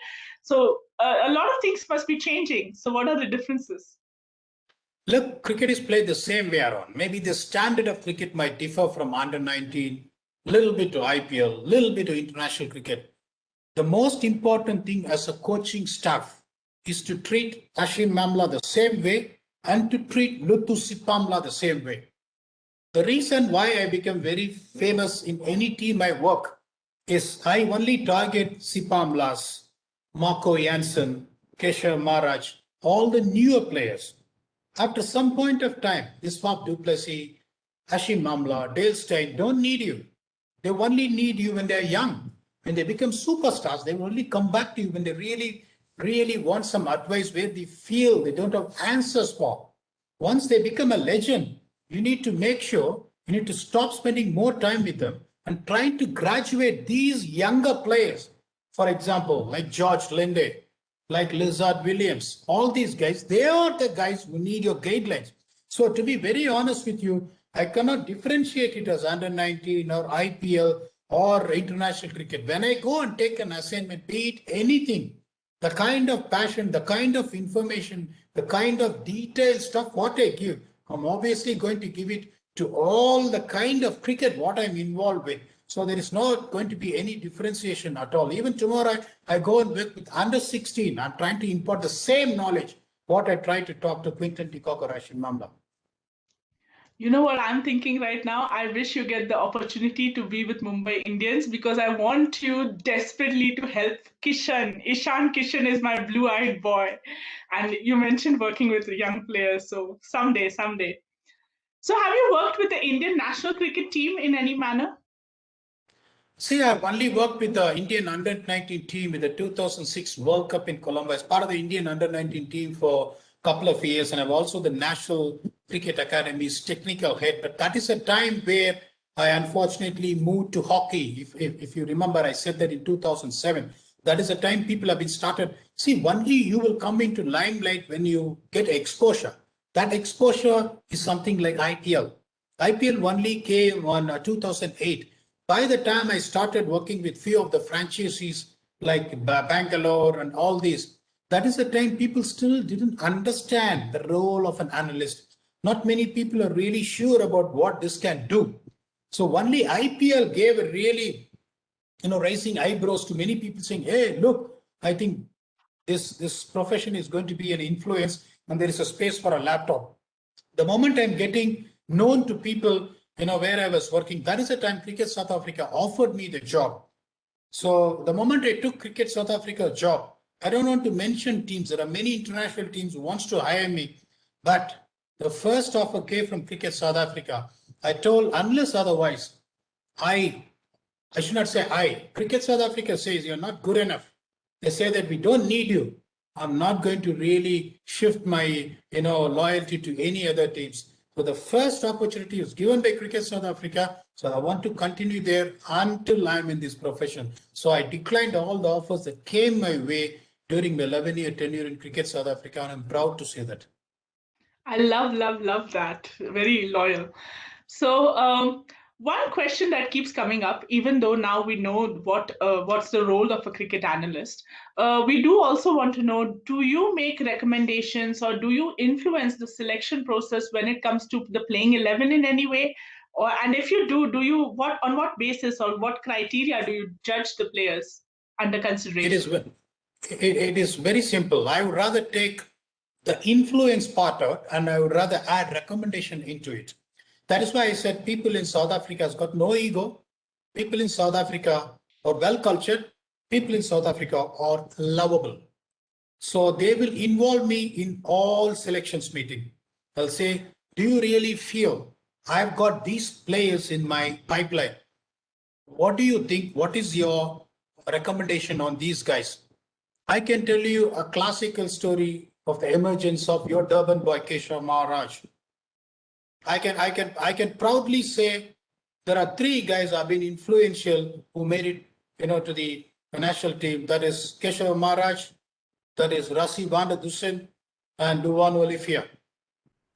So a lot of things must be changing. So what are the differences? Look, cricket is played the same way around. Maybe the standard of cricket might differ from under 19, little bit to IPL, little bit to international cricket. The most important thing as a coaching staff is to treat Ashim Mamla the same way and to treat Luthu Sipamla the same way. The reason why I become very famous in any team I work is I only target Sipamlas, Marco Janssen, Keshav Maharaj, all the newer players. After some point of time, this Mark Duplessis, Ashim Mamla, Dale Steyn don't need you. They only need you when they're young. When they become superstars, they will only come back to you when they really want some advice where they feel they don't have answers for. Once they become a legend, you need to make sure you need to stop spending more time with them and trying to graduate these younger players. For example, like George Linde, like Lizard Williams, all these guys, they are the guys who need your guidelines. So to be very honest with you, I cannot differentiate it as under 19 or IPL or international cricket. When I go and take an assignment, be it anything, the kind of passion, the kind of information, the kind of detailed stuff, what I give, I'm obviously going to give it to all the kind of cricket what I'm involved with. So there is not going to be any differentiation at all. Even tomorrow, I go and work with under 16. I'm trying to impart the same knowledge what I try to talk to Quinton de Kock or Rashid Mamla. You know what I'm thinking right now? I wish you get the opportunity to be with Mumbai Indians because I want you desperately to help Kishan. Ishan Kishan is my blue-eyed boy. And you mentioned working with young players, so someday, someday. So have you worked with the Indian national cricket team in any manner? See, I've only worked with the Indian under 19 team with the 2006 World Cup in Colombo as part of the Indian under 19 team for a couple of years. And I'm also the National Cricket Academy's technical head. But that is a time where I unfortunately moved to hockey. If you remember, I said that in 2007. That is the time people have been started. See, only you will come into limelight when you get exposure. That exposure is something like IPL. IPL only came on 2008. By the time I started working with few of the franchisees like Bangalore and all these, that is the time people still didn't understand the role of an analyst. Not many people are really sure about what this can do. So only IPL gave a really, raising eyebrows to many people saying, hey, look, I think this profession is going to be an influence and there is a space for a laptop. The moment I'm getting known to people, where I was working, that is the time Cricket South Africa offered me the job. So the moment I took Cricket South Africa job, I don't want to mention teams. There are many international teams who wants to hire me, but the first offer came from Cricket South Africa. I told, unless otherwise, I should not say Cricket South Africa says you're not good enough. They say that we don't need you. I'm not going to really shift my, loyalty to any other teams. So the first opportunity was given by Cricket South Africa. So I want to continue there until I'm in this profession. So I declined all the offers that came my way during my 11-year tenure in Cricket South Africa, and I'm proud to say that. I love, love, love that. Very loyal. So, one question that keeps coming up, even though now we know what's the role of a cricket analyst, we do also want to know: do you make recommendations or do you influence the selection process when it comes to the playing 11 in any way? Or and if you do you what on what basis or what criteria do you judge the players under It is consideration? it is very simple. I would rather take the influence part out and I would rather add recommendation into it. That is why I said people in South Africa has got no ego. People in South Africa are well cultured. People in South Africa are lovable. So they will involve me in all selections meeting. They'll say, do you really feel I've got these players in my pipeline? What do you think? What is your recommendation on these guys? I can tell you a classical story of the emergence of your Durban boy Keshav Maharaj. I can proudly say there are three guys who have been influential who made it, to the national team. That is Keshav Maharaj, that is Rasi Vanda Dusen, and Duvan Olifia.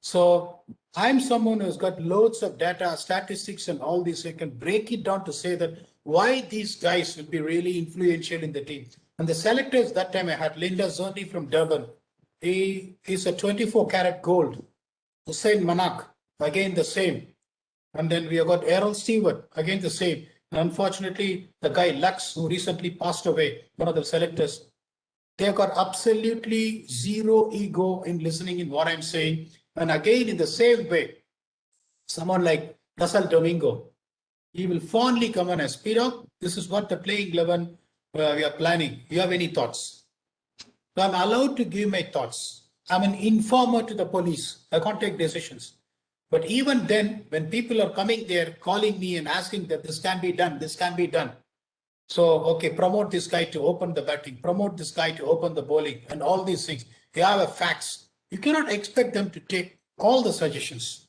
So I'm someone who's got loads of data, statistics, and all this. I can break it down to say that why these guys will be really influential in the team. And the selectors that time I had Linda Zerni from Durban. He is a 24 karat gold. Hussein Manak, again the same. And then we have got Errol Stewart, again the same. And unfortunately, the guy Lux, who recently passed away, one of the selectors, they've got absolutely zero ego in listening in what I'm saying. And again, in the same way, someone like Russell Domingo, he will fondly come on as Peter. This is what the playing 11 we are planning. Do you have any thoughts? So I'm allowed to give my thoughts. I'm an informer to the police. I can't take decisions. But even then, when people are coming there, calling me and asking that this can be done, this can be done. So, okay, promote this guy to open the batting, promote this guy to open the bowling, and all these things. They have a facts. You cannot expect them to take all the suggestions.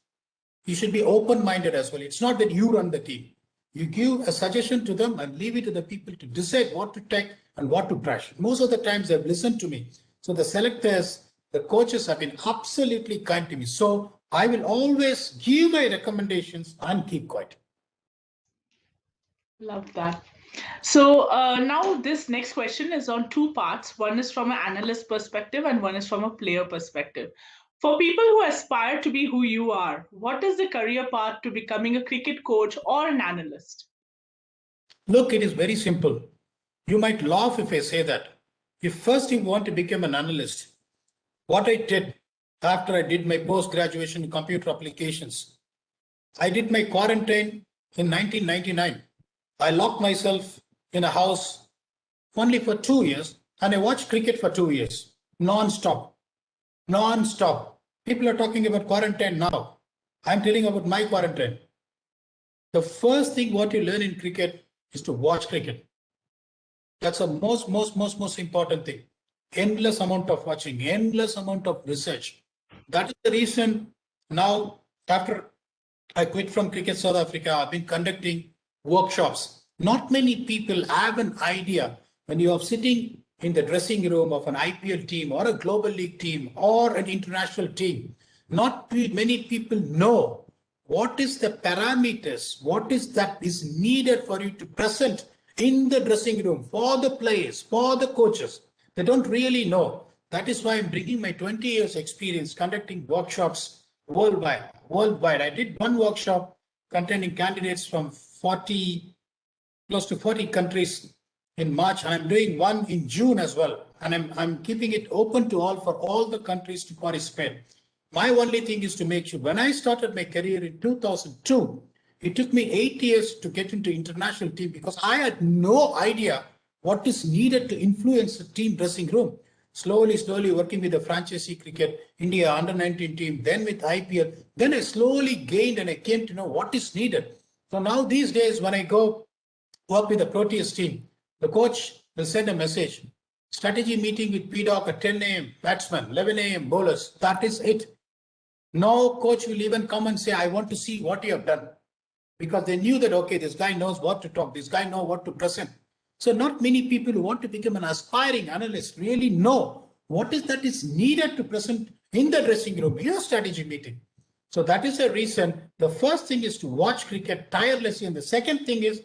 You should be open-minded as well. It's not that you run the team. You give a suggestion to them and leave it to the people to decide what to take and what to trash. Most of the times they've listened to me. So the selectors, the coaches have been absolutely kind to me. So I will always give my recommendations and keep quiet. Love that. So now this next question is on two parts. One is from an analyst perspective and one is from a player perspective. For people who aspire to be who you are, what is the career path to becoming a cricket coach or an analyst? Look, it is very simple. You might laugh if I say that. If first you want to become an analyst, what I did after I did my post graduation in computer applications, I did my quarantine in 1999. I locked myself in a house only for 2 years and I watched cricket for 2 years, non-stop, non-stop. People are talking about quarantine now. I'm telling about my quarantine. The first thing what you learn in cricket is to watch cricket. That's the most important thing. Endless amount of watching, endless amount of research. That is the reason now, after I quit from Cricket South Africa, I've been conducting workshops. Not many people have an idea when you are sitting in the dressing room of an IPL team or a global league team or an international team. Not many people know what is the parameters, what is that is needed for you to present in the dressing room for the players, for the coaches. They don't really know. That is why I'm bringing my 20 years experience conducting workshops worldwide. Worldwide, I did one workshop containing candidates from 40, close to 40 countries in March. I'm doing one in June as well. And I'm keeping it open to all for all the countries to participate. My only thing is to make sure when I started my career in 2002, it took me 8 years to get into international team because I had no idea what is needed to influence the team dressing room. Slowly working with the franchisee cricket, India under 19 team, then with IPL, then I slowly gained and I came to know what is needed. So now these days when I go work with the Proteus team, the coach will send a message. Strategy meeting with PDOC at 10 a.m. batsman, 11 a.m. bowlers. That is it. No coach will even come and say, I want to see what you have done. Because they knew that, okay, this guy knows what to talk, this guy knows what to present. So not many people who want to become an aspiring analyst really know what is that is needed to present in the dressing room, in a strategy meeting. So that is the reason. The first thing is to watch cricket tirelessly. And the second thing is,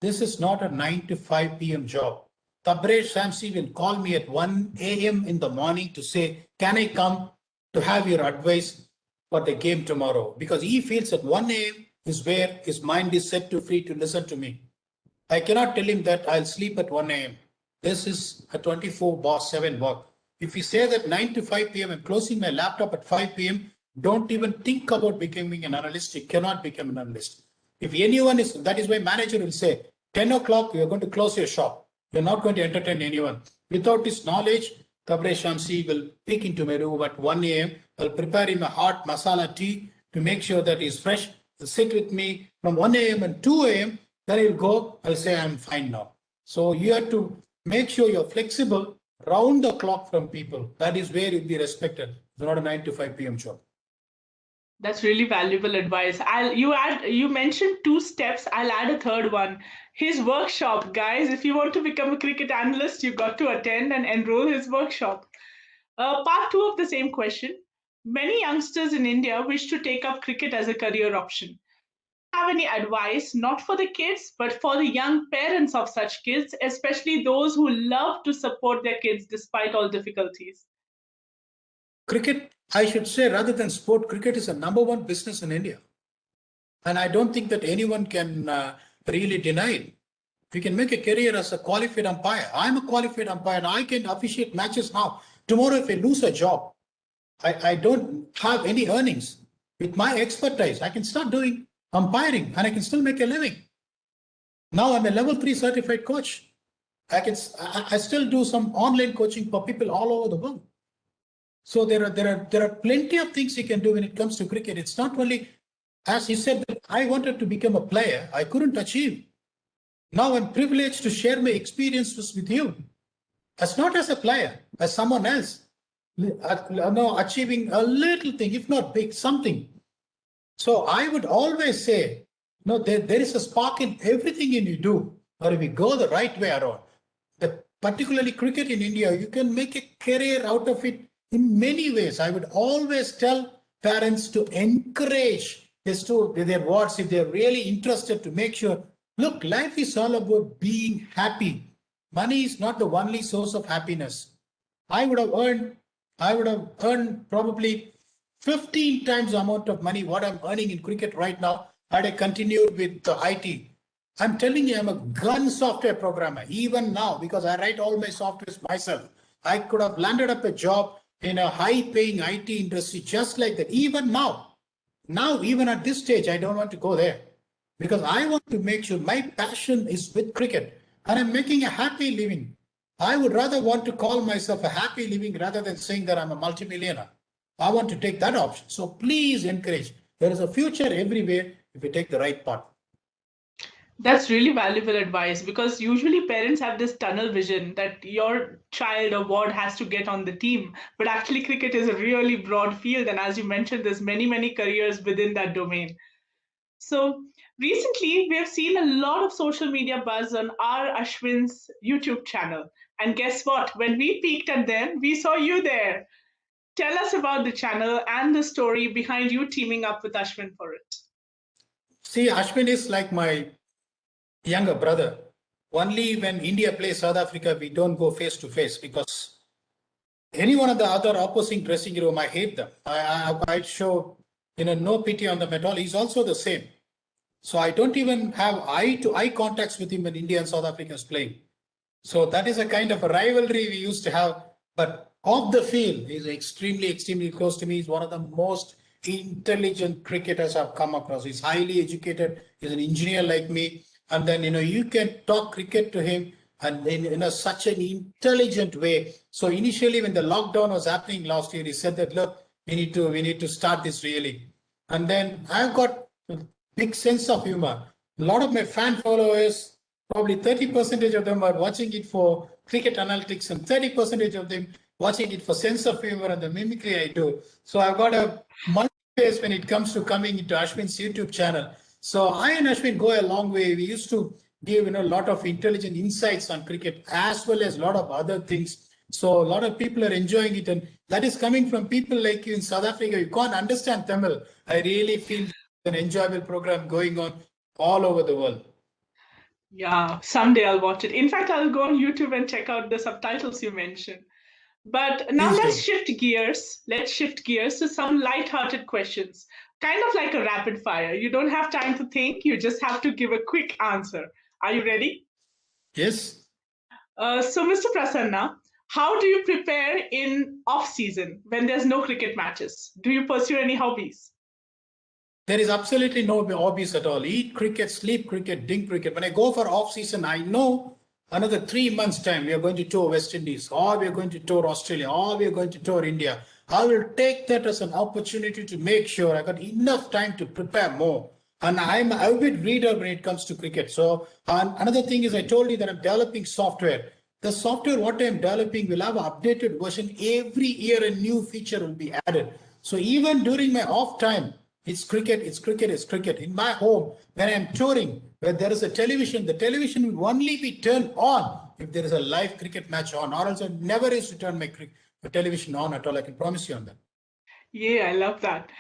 this is not a 9 to 5 p.m. job. Tabrez Shamsi will call me at 1 a.m. in the morning to say, can I come to have your advice for the game tomorrow? Because he feels at 1 a.m. is where his mind is set to free to listen to me. I cannot tell him that I'll sleep at 1 a.m. This is a 24/7 work. If you say that 9 to 5 p.m. I'm closing my laptop at 5 p.m., don't even think about becoming an analyst. You cannot become an analyst. If anyone is, that is why manager will say, 10 o'clock, you're going to close your shop. You're not going to entertain anyone. Without his knowledge, Tabrez Shamsi will peek into my room at 1 a.m. I'll prepare him a hot masala tea to make sure that he's fresh. He'll sit with me from 1 a.m. and 2 a.m. Then he'll go, I'll say, I'm fine now. So you have to make sure you're flexible round the clock from people. That is where you'll be respected. It's not a 9 to 5 p.m. job. That's really valuable advice. You mentioned two steps. I'll add a third one. His workshop, guys. If you want to become a cricket analyst, you've got to attend and enroll his workshop. Part two of the same question. Many youngsters in India wish to take up cricket as a career option. have any advice, not for the kids, but for the young parents of such kids, especially those who love to support their kids despite all difficulties? Cricket, I should say, rather than sport, cricket is a number one business in India. And I don't think that anyone can really deny it. You can make a career as a qualified umpire. I'm a qualified umpire and I can officiate matches now. Tomorrow, if I lose a job, I don't have any earnings. With my expertise, I can start doing umpiring and I can still make a living. Now I'm a level 3 certified coach. I still do some online coaching for people all over the world. So there are plenty of things you can do when it comes to cricket. It's not only, as you said, that I wanted to become a player, I couldn't achieve. Now I'm privileged to share my experiences with you, as not as a player, as someone else, achieving a little thing, if not big, something. So I would always say, no, there is a spark in everything you do, or if you go the right way around. Particularly cricket in India, you can make a career out of it in many ways. I would always tell parents to encourage their wards if they're really interested, to make sure, look, life is all about being happy. Money is not the only source of happiness. I would have earned probably 15 times the amount of money what I'm earning in cricket right now had I continued with the IT. I'm telling you, I'm a gun software programmer even now because I write all my softwares myself. I could have landed up a job in a high-paying IT industry just like that. Even now, even at this stage, I don't want to go there because I want to make sure my passion is with cricket and I'm making a happy living. I would rather want to call myself a happy living rather than saying that I'm a multimillionaire. I want to take that option. So please encourage. There is a future everywhere if we take the right path. That's really valuable advice because usually parents have this tunnel vision that your child or ward has to get on the team. But actually, cricket is a really broad field. And as you mentioned, there's many, many careers within that domain. So recently, we have seen a lot of social media buzz on our Ashwin's YouTube channel. And guess what? When we peeked at them, we saw you there. Tell us about the channel and the story behind you teaming up with Ashwin for it. See, Ashwin is like my younger brother. Only when India plays South Africa, we don't go face to face because any one of the other opposing dressing room, I hate them. I show no pity on them at all. He's also the same. So I don't even have eye-to-eye contacts with him when India and South Africa is playing. So that is a kind of a rivalry we used to have. But off the field, he's extremely, extremely close to me. He's one of the most intelligent cricketers I've come across. He's highly educated. He's an engineer like me. And then, you can talk cricket to him and in such an intelligent way. So initially when the lockdown was happening last year, he said that, look, we need to start this really. And then I've got a big sense of humor. A lot of my fan followers, probably 30% of them are watching it for cricket analytics and 30% of them watching it for sense of humor and the mimicry I do. So I've got a multi-phase when it comes to coming into Ashwin's YouTube channel. So I and Ashwin go a long way. We used to give a lot of intelligent insights on cricket as well as a lot of other things. So a lot of people are enjoying it, and that is coming from people like you in South Africa. You can't understand Tamil. I really feel an enjoyable program going on all over the world. Yeah, someday I'll watch it. In fact, I'll go on YouTube and check out the subtitles you mentioned. But now let's shift gears. Let's shift gears to some light-hearted questions, kind of like a rapid fire. You don't have time to think, you just have to give a quick answer. Are you ready? Yes. So, Mr. Prasanna, how do you prepare in off-season when there's no cricket matches? Do you pursue any hobbies? There is absolutely no hobbies at all. Eat cricket, sleep cricket, drink cricket. When I go for off-season, I know another 3 months' time, we are going to tour West Indies, or we are going to tour Australia, or we are going to tour India. I will take that as an opportunity to make sure I got enough time to prepare more. And I'm an avid reader when it comes to cricket. So another thing is I told you that I'm developing software. The software, what I'm developing, will have an updated version. Every year a new feature will be added. So even during my off time, it's cricket, it's cricket, it's cricket. In my home, when I'm touring, where there is a television, the television will only be turned on if there is a live cricket match on, or else I never used to turn my television on at all. I can promise you on that. Yeah, I love that.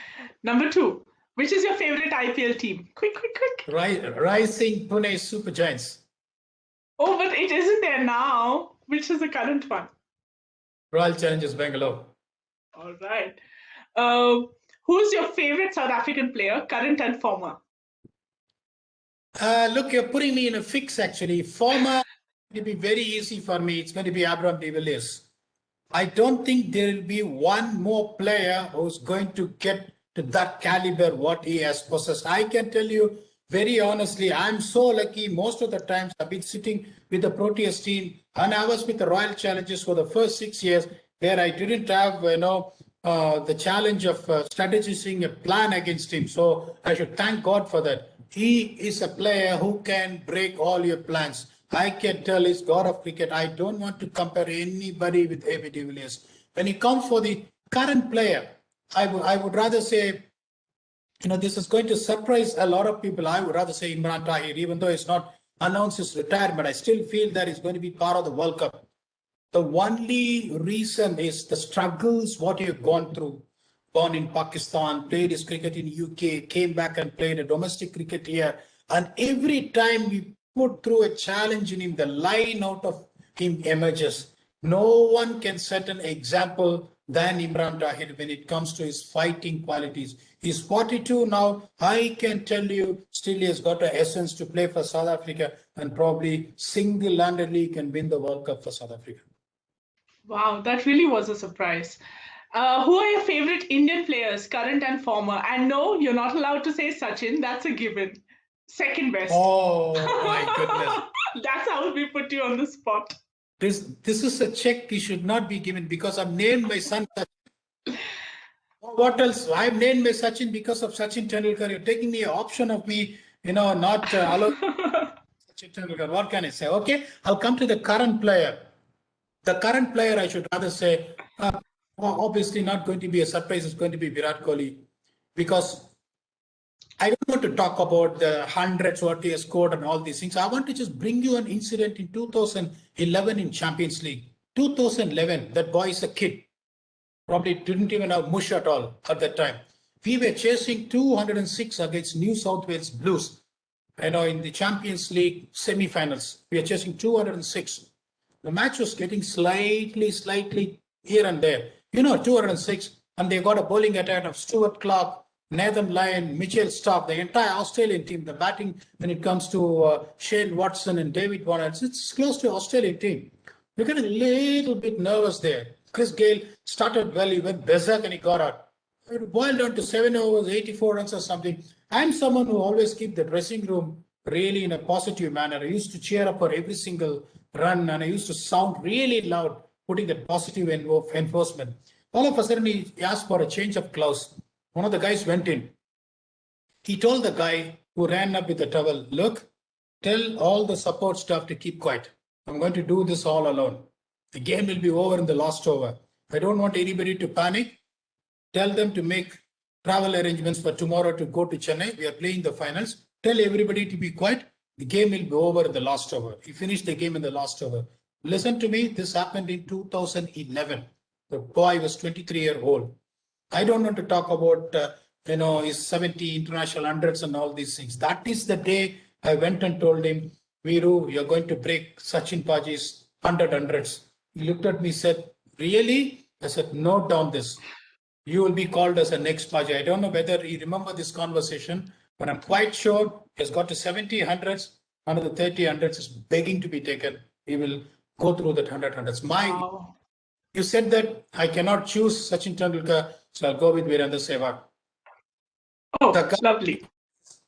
Number two, Which is your favorite IPL team? Quick, quick, quick. Rising Pune Super Giants. Oh, but it isn't there now. Which is the current one? Royal Challengers Bangalore. All right. Uh, who's your favorite South African player, current and former? Look, you're putting me in a fix actually. Former, it'll be very easy for me. It's going to be Abraham de Villiers. I don't think there will be one more player who's going to get to that caliber what he has possessed. I can tell you very honestly, I'm so lucky. Most of the times I've been sitting with the Proteas team, and I was with the Royal Challengers for the first 6 years, where I didn't have, the challenge of strategizing a plan against him. So I should thank God for that. He is a player who can break all your plans. I can tell he's God of cricket. I don't want to compare anybody with AB de Villiers. When it comes for the current player, I would rather say, this is going to surprise a lot of people. I would rather say Imran Tahir, even though it's not announced his retirement. I still feel that he's going to be part of the World Cup. The only reason is the struggles what you've gone through. Born in Pakistan, played his cricket in UK, came back and played a domestic cricket here. And every time we put through a challenge in him, the line out of him emerges. No one can set an example than Imran Tahir when it comes to his fighting qualities. He's 42 now. I can tell you, still he has got an essence to play for South Africa, and probably single-handedly can win the World Cup for South Africa. Wow, that really was a surprise. Who are your favorite Indian players, current and former? And no, you're not allowed to say Sachin. That's a given. Second best. Oh my goodness. That's how we put you on the spot. This is a check he should not be given, because I've named my son Sachin. What else? I've named my Sachin because of Sachin Tendulkar. You're taking me an option of me, not allowed Sachin Tendulkar. What can I say? Okay, I'll come to the current player. The current player, I should rather say, obviously not going to be a surprise, is going to be Virat Kohli, because I don't want to talk about the hundreds what he has scored and all these things. I want to just bring you an incident in 2011 in Champions League. 2011, that boy is a kid. Probably didn't even have mush at all at that time. We were chasing 206 against New South Wales Blues. In the Champions League semi-finals, we are chasing 206. The match was getting slightly here and there. 206, and they got a bowling attack of Stuart Clark, Nathan Lyon, Mitchell Starc, the entire Australian team. The batting, when it comes to Shane Watson and David Warner, it's close to Australian team. We got a little bit nervous there. Chris Gale started well, he went berserk and he got out. It boiled down to 7 overs, 84 runs or something. I'm someone who always keep the dressing room really in a positive manner. I used to cheer up for every single run, and I used to sound really loud, putting that positive enforcement. All of a sudden, he asked for a change of clothes. One of the guys went in. He told the guy who ran up with the towel, look, tell all the support staff to keep quiet. I'm going to do this all alone. The game will be over in the last over. I don't want anybody to panic. Tell them to make travel arrangements for tomorrow to go to Chennai. We are playing the finals. Tell everybody to be quiet. The game will be over in the last over. He finished the game in the last over. Listen to me. This happened in 2011. The boy was 23-year-old. I don't want to talk about, his 70 international hundreds and all these things. That is the day I went and told him, Viru, you're going to break Sachin Paji's 100 hundreds. He looked at me, said, really? I said, note down this. You will be called as a next Paji. I don't know whether you remember this conversation, but I'm quite sure he has got to 70 hundreds. Another 30 hundreds is begging to be taken. He will go through that 100 hundreds. Wow. You said that I cannot choose Sachin Tendulkar, so I'll go with Virendra Sehwag. Oh, lovely.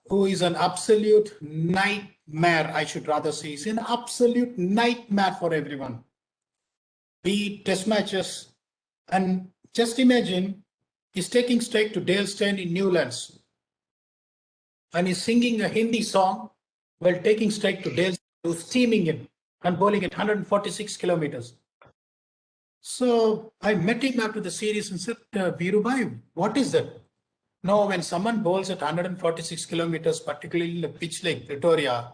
Who is an absolute nightmare, I should rather say. He's an absolute nightmare for everyone. Be test matches, and just imagine he's taking strike to Dale Steyn in Newlands, and he's singing a Hindi song while taking strike to Dale Steyn, who's steaming him and bowling at 146 kilometers. So I met him after the series and said, Virubhai, what is that? No, when someone bowls at 146 kilometers, particularly in a pitch like Pretoria,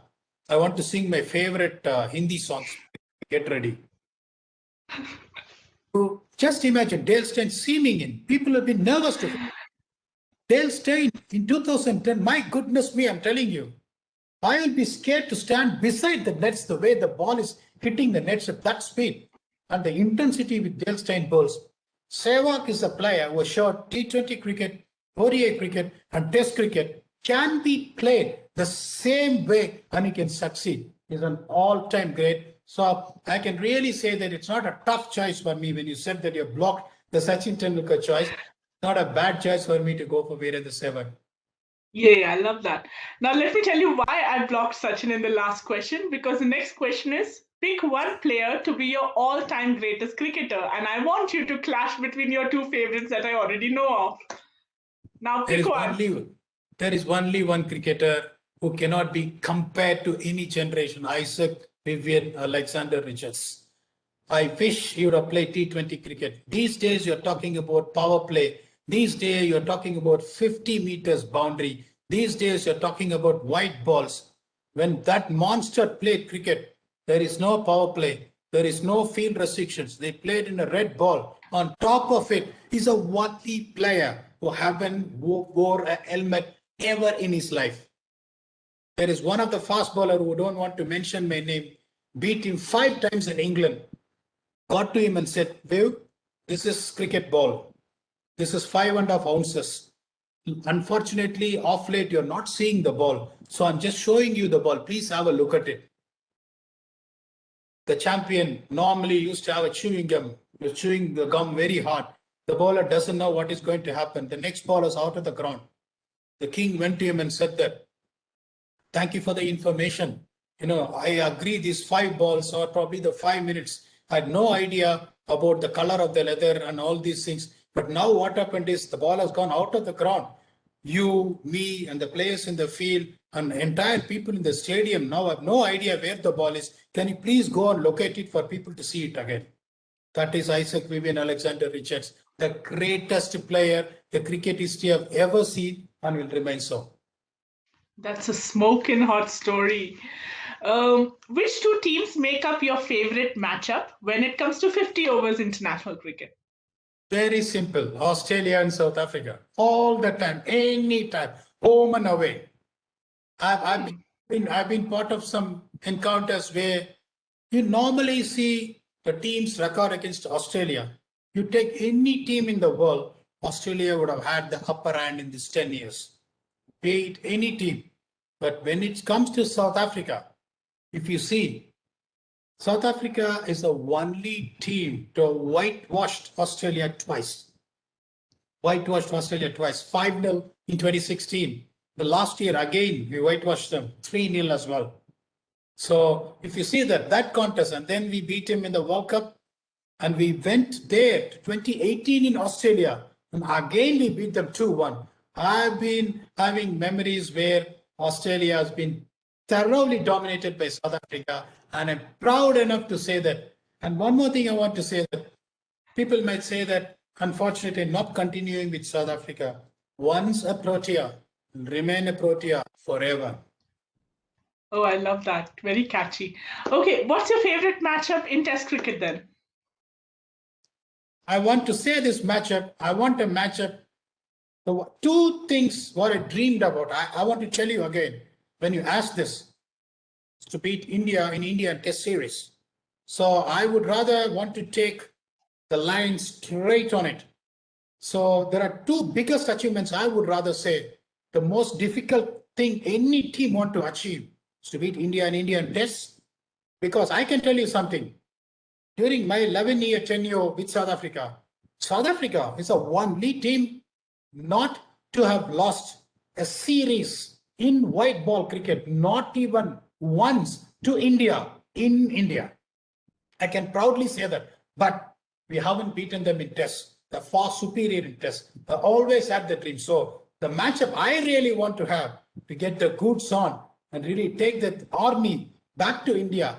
I want to sing my favorite Hindi songs. Get ready. So just imagine Dale Steyn seaming in. People have been nervous to him. Dale Steyn in 2010, my goodness me, I'm telling you, I will be scared to stand beside the nets the way the ball is hitting the nets at that speed and the intensity with Dale Steyn bowls. Sehwag is a player who showed T20 cricket, ODI cricket, and Test cricket can be played the same way and he can succeed. He's an all-time great. So I can really say that it's not a tough choice for me when you said that you blocked the Sachin Tendulkar choice. Not a bad choice for me to go for Virendra Sehwag. Yeah, I love that. Now, let me tell you why I blocked Sachin in the last question, because the next question is pick one player to be your all time greatest cricketer. And I want you to clash between your two favorites that I already know of. Now, There pick is one. only there is only one cricketer who cannot be compared to any generation, Isaac Vivian Alexander Richards. I wish you would have played T20 cricket. These days you're talking about power play. These days you're talking about 50 meters boundary. These days you're talking about white balls. When that monster played cricket, there is no power play. There is no field restrictions. They played in a red ball. On top of it, he's a worthy player who haven't wore a helmet ever in his life. There is one of the fast bowler who don't want to mention my name, beat him 5 times in England, got to him and said, Viv, this is cricket ball. This is 5.5 ounces. Unfortunately, off late, you're not seeing the ball. So I'm just showing you the ball. Please have a look at it. The champion normally used to have a chewing gum. You're chewing the gum very hard. The bowler doesn't know what is going to happen. The next ball is out of the ground. The king went to him and said that, thank you for the information. I agree these 5 balls or probably the 5 minutes. I had no idea about the color of the leather and all these things. But now what happened is the ball has gone out of the ground. You, me, and the players in the field and entire people in the stadium now have no idea where the ball is. Can you please go and locate it for people to see it again? That is Isaac Vivian Alexander Richards, the greatest player the cricket history have ever seen and will remain so. That's a smoking hot story. Which two teams make up your favorite matchup when it comes to 50 overs international cricket? Very simple. Australia and South Africa. All the time, any time, home and away. I've been part of some encounters where you normally see the team's record against Australia. You take any team in the world, Australia would have had the upper hand in these 10 years. Beat any team. But when it comes to South Africa, if you see, South Africa is the only team to whitewashed Australia twice. Whitewashed Australia twice. 5-0 in 2016. The last year, again, we whitewashed them 3-0 as well. So if you see that contest, and then we beat him in the World Cup, and we went there to 2018 in Australia, and again we beat them 2-1. I've been having memories where Australia has been thoroughly dominated by South Africa, and I'm proud enough to say that. And one more thing I want to say that people might say that, unfortunately, not continuing with South Africa. Once a Protea, remain a Protea forever. Oh, I love that. Very catchy. Okay, what's your favorite matchup in Test cricket then? I want to say this matchup. I want a matchup. The two things what I dreamed about. I want to tell you again when you ask this to beat India in India Test series. So I would rather want to take the line straight on it. So there are two biggest achievements I would rather say. The most difficult thing any team want to achieve is to beat India in Indian Tests. Because I can tell you something. During my 11-year tenure with South Africa is the only team not to have lost a series in white ball cricket, not even once to India in India. I can proudly say that, but we haven't beaten them in tests. They're far superior in tests. They always had the dream. So the matchup I really want to have to get the goods on and really take the army back to India,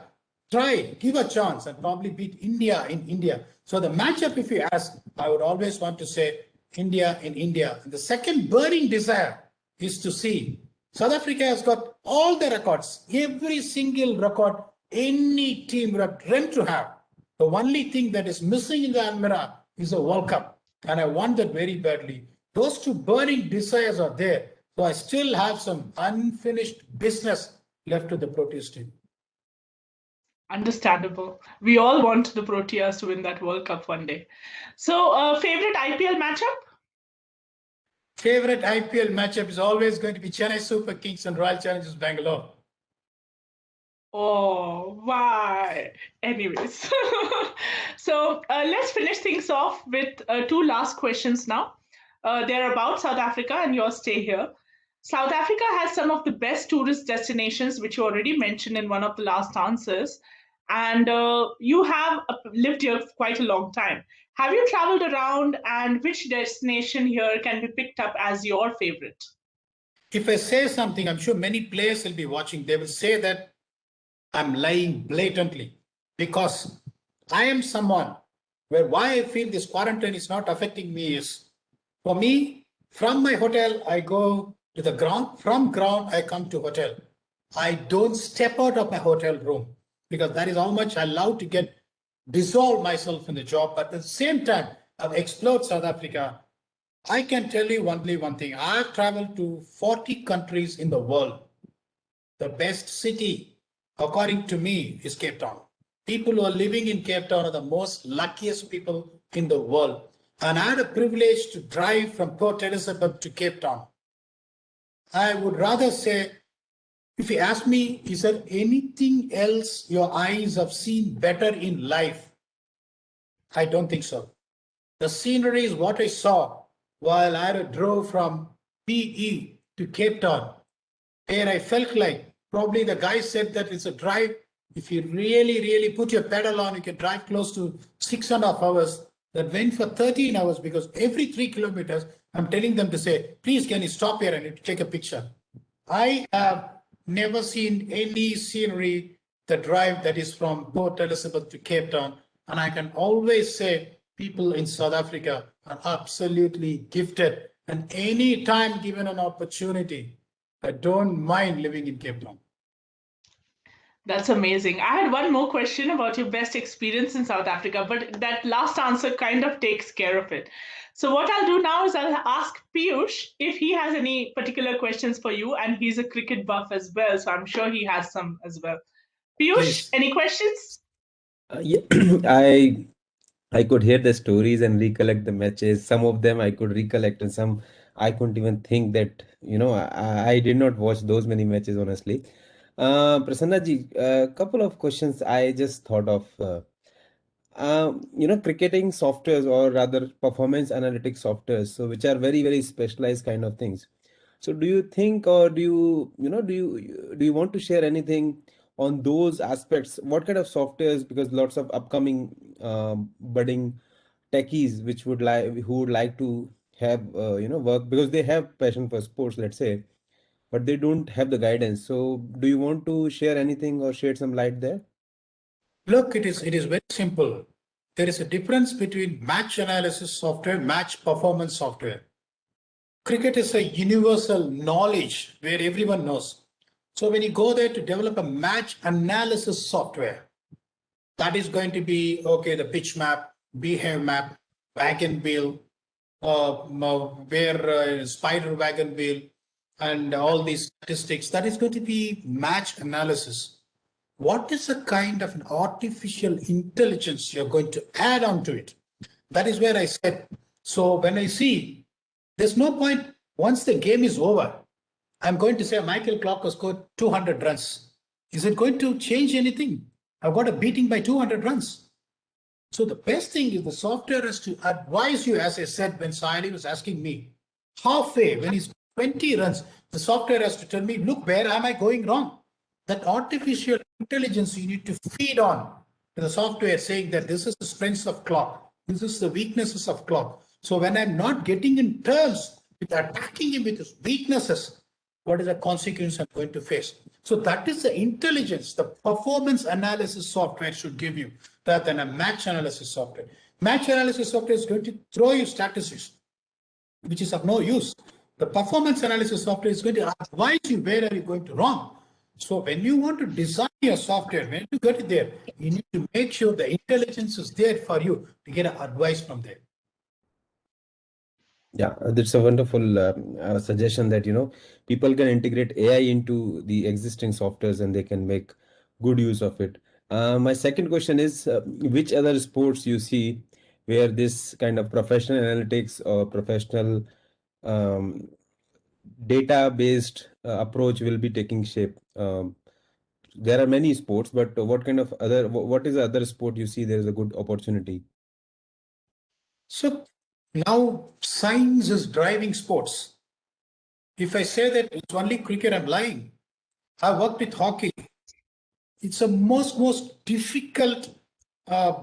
try, give a chance and probably beat India in India. So the matchup, if you ask, I would always want to say India in India. And the second burning desire is to see South Africa has got all the records, every single record any team would have dreamt to have. The only thing that is missing in the Almirah is a World Cup. And I want that very badly. Those two burning desires are there. So I still have some unfinished business left to the Proteus team. Understandable. We all want the Proteas to win that World Cup one day. So, favorite IPL matchup? Favorite IPL matchup is always going to be Chennai Super Kings and Royal Challengers Bangalore. Oh, why? Anyways, so let's finish things off with two last questions now. They're about South Africa and your stay here. South Africa has some of the best tourist destinations, which you already mentioned in one of the last answers. And you have lived here for quite a long time. Have you traveled around, and which destination here can be picked up as your favorite? If I say something, I'm sure many players will be watching. They will say that I'm lying blatantly because I am someone where why I feel this quarantine is not affecting me is for me, from my hotel, I go to the ground. From ground, I come to hotel. I don't step out of my hotel room because that is how much I love to get dissolve myself in the job. But at the same time, I've explored South Africa. I can tell you only one thing. I've traveled to 40 countries in the world. The best city, according to me, is Cape Town. People who are living in Cape Town are the most luckiest people in the world. And I had a privilege to drive from Port Elizabeth to Cape Town. I would rather say, if you ask me, is there anything else your eyes have seen better in life? I don't think so. The scenery is what I saw while I drove from PE to Cape Town, where I felt like probably the guy said that it's a drive. If you really, really put your pedal on, you can drive close to 6.5 hours. That went for 13 hours because every 3 kilometers, I'm telling them to say, please, can you stop here and take a picture? I have never seen any scenery, the drive that is from Port Elizabeth to Cape Town. And I can always say people in South Africa are absolutely gifted. And any time given an opportunity, I don't mind living in Cape Town. That's amazing. I had one more question about your best experience in South Africa, but that last answer kind of takes care of it. So, what I'll do now is I'll ask Piyush if he has any particular questions for you, and he's a cricket buff as well, so I'm sure he has some as well. Piyush, Please. any questions? Yeah, I could hear the stories and recollect the matches. Some of them I could recollect, and some I couldn't even think that, I did not watch those many matches, honestly. Prasanna ji, a couple of questions I just thought of. Cricketing softwares, or rather performance analytics softwares, so which are very, very specialized kind of things. So do you think, or do you want to share anything on those aspects? What kind of softwares? Because lots of upcoming budding techies which would like who would like to have work, because they have passion for sports, let's say, but they don't have the guidance. So do you want to share anything or shed some light there? Look, it is very simple. There is a difference between match analysis software, match performance software. Cricket is a universal knowledge where everyone knows. So when you go there to develop a match analysis software, that is going to be okay, the pitch map, behave map, wagon wheel, where spider wagon wheel, and all these statistics. That is going to be match analysis. What is the kind of an artificial intelligence you're going to add on to it? That is where I said. So when I see, there's no point once the game is over. I'm going to say Michael Clark has scored 200 runs. Is it going to change anything? I've got a beating by 200 runs. So the best thing is the software is to advise you, as I said when Sahili was asking me, halfway when he's 20 runs, the software has to tell me, look, where am I going wrong? That artificial intelligence you need to feed on to the software saying that this is the strengths of clock, this is the weaknesses of clock. So when I'm not getting in terms with attacking him with his weaknesses, what is the consequence I'm going to face? So that is the intelligence the performance analysis software should give you rather than a match analysis software. Match analysis software is going to throw you statistics, which is of no use. The performance analysis software is going to advise you where are you going to wrong. So when you want to design your software, when you get it there, you need to make sure the intelligence is there for you to get advice from there. Yeah, that's a wonderful suggestion that people can integrate AI into the existing softwares and they can make good use of it. My second question is, which other sports you see where this kind of professional analytics or professional um, data-based approach will be taking shape? There are many sports, but what kind of other, what is the other sport you see there is a good opportunity? So now science is driving sports. If I say that it's only cricket, I'm lying. I worked with hockey. It's a most difficult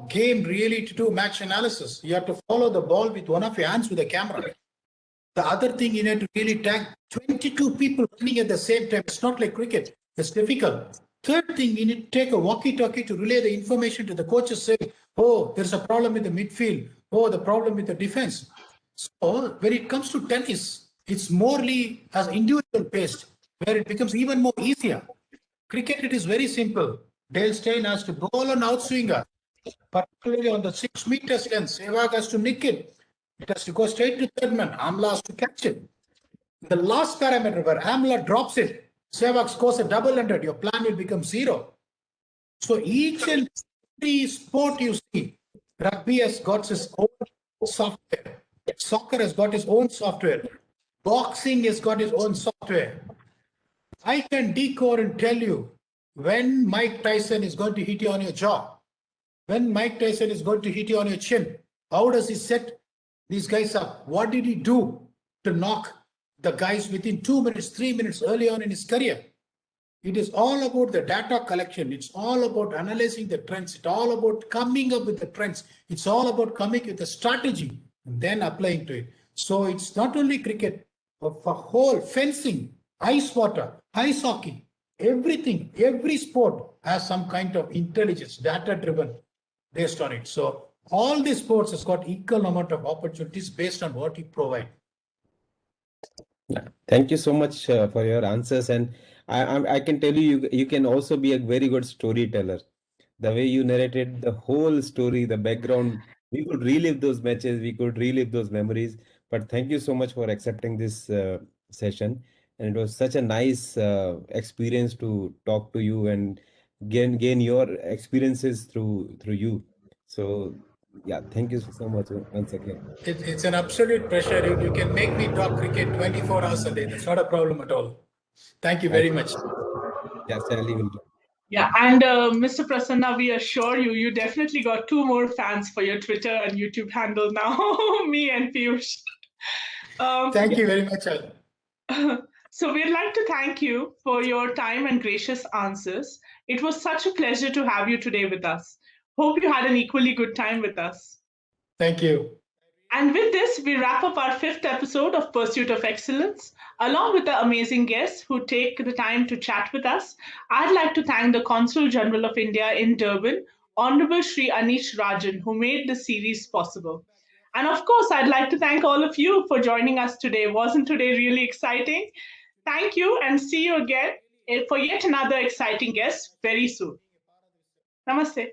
game really to do match analysis. You have to follow the ball with one of your hands with a camera. The other thing you need to really tag 22 people running at the same time. It's not like cricket. It's difficult. Third thing, you need to take a walkie-talkie to relay the information to the coaches saying, oh, there's a problem with the midfield. Oh, the problem with the defense. So when it comes to tennis, it's morely as individual based, where it becomes even more easier. Cricket, it is very simple. Dale Steyn has to bowl an outswinger, particularly on the 6 meters length. Sehwag has to nick it. It has to go straight to third man. Amla has to catch it. The last parameter where Amla drops it, Sehwag scores a double hundred. Your plan will become zero. So each and every sport you see, rugby has got its own software. Soccer has got its own software. Boxing has got its own software. I can decode and tell you when Mike Tyson is going to hit you on your jaw, when Mike Tyson is going to hit you on your chin. How does he set these guys up? What did he do to knock the guys within 2 minutes, 3 minutes early on in his career? It is all about the data collection. It's all about analyzing the trends. It's all about coming up with the trends. It's all about coming with a strategy and then applying to it. So it's not only cricket, but for whole fencing, ice water, ice hockey, everything, every sport has some kind of intelligence, data driven based on it. So all these sports has got equal amount of opportunities based on what you provide. Yeah. Thank you so much for your answers, and I can tell you, you can also be a very good storyteller. The way you narrated the whole story, the background, we could relive those matches, we could relive those memories. But thank you so much for accepting this session, and it was such a nice experience to talk to you and gain your experiences through you. So yeah, thank you so much once again. It's an absolute pleasure. You can make me talk cricket 24 hours a day. That's not a problem at all. Thank you I, very much. yeah, Sally will do. Yeah, and Mr. Prasanna, we assure you, you definitely got two more fans for your Twitter and YouTube handle now, me and Piyush. Um, Thank you very much, Al. so we'd like to thank you for your time and gracious answers. It was such a pleasure to have you today with us. Hope you had an equally good time with us. Thank you. And with this, we wrap up our fifth episode of Pursuit of Excellence. Along with the amazing guests who take the time to chat with us, I'd like to thank the Consul General of India in Durban, Honorable Sri Anish Rajan, who made this series possible. And of course, I'd like to thank all of you for joining us today. Wasn't today really exciting? Thank you and see you again for yet another exciting guest very soon. Namaste.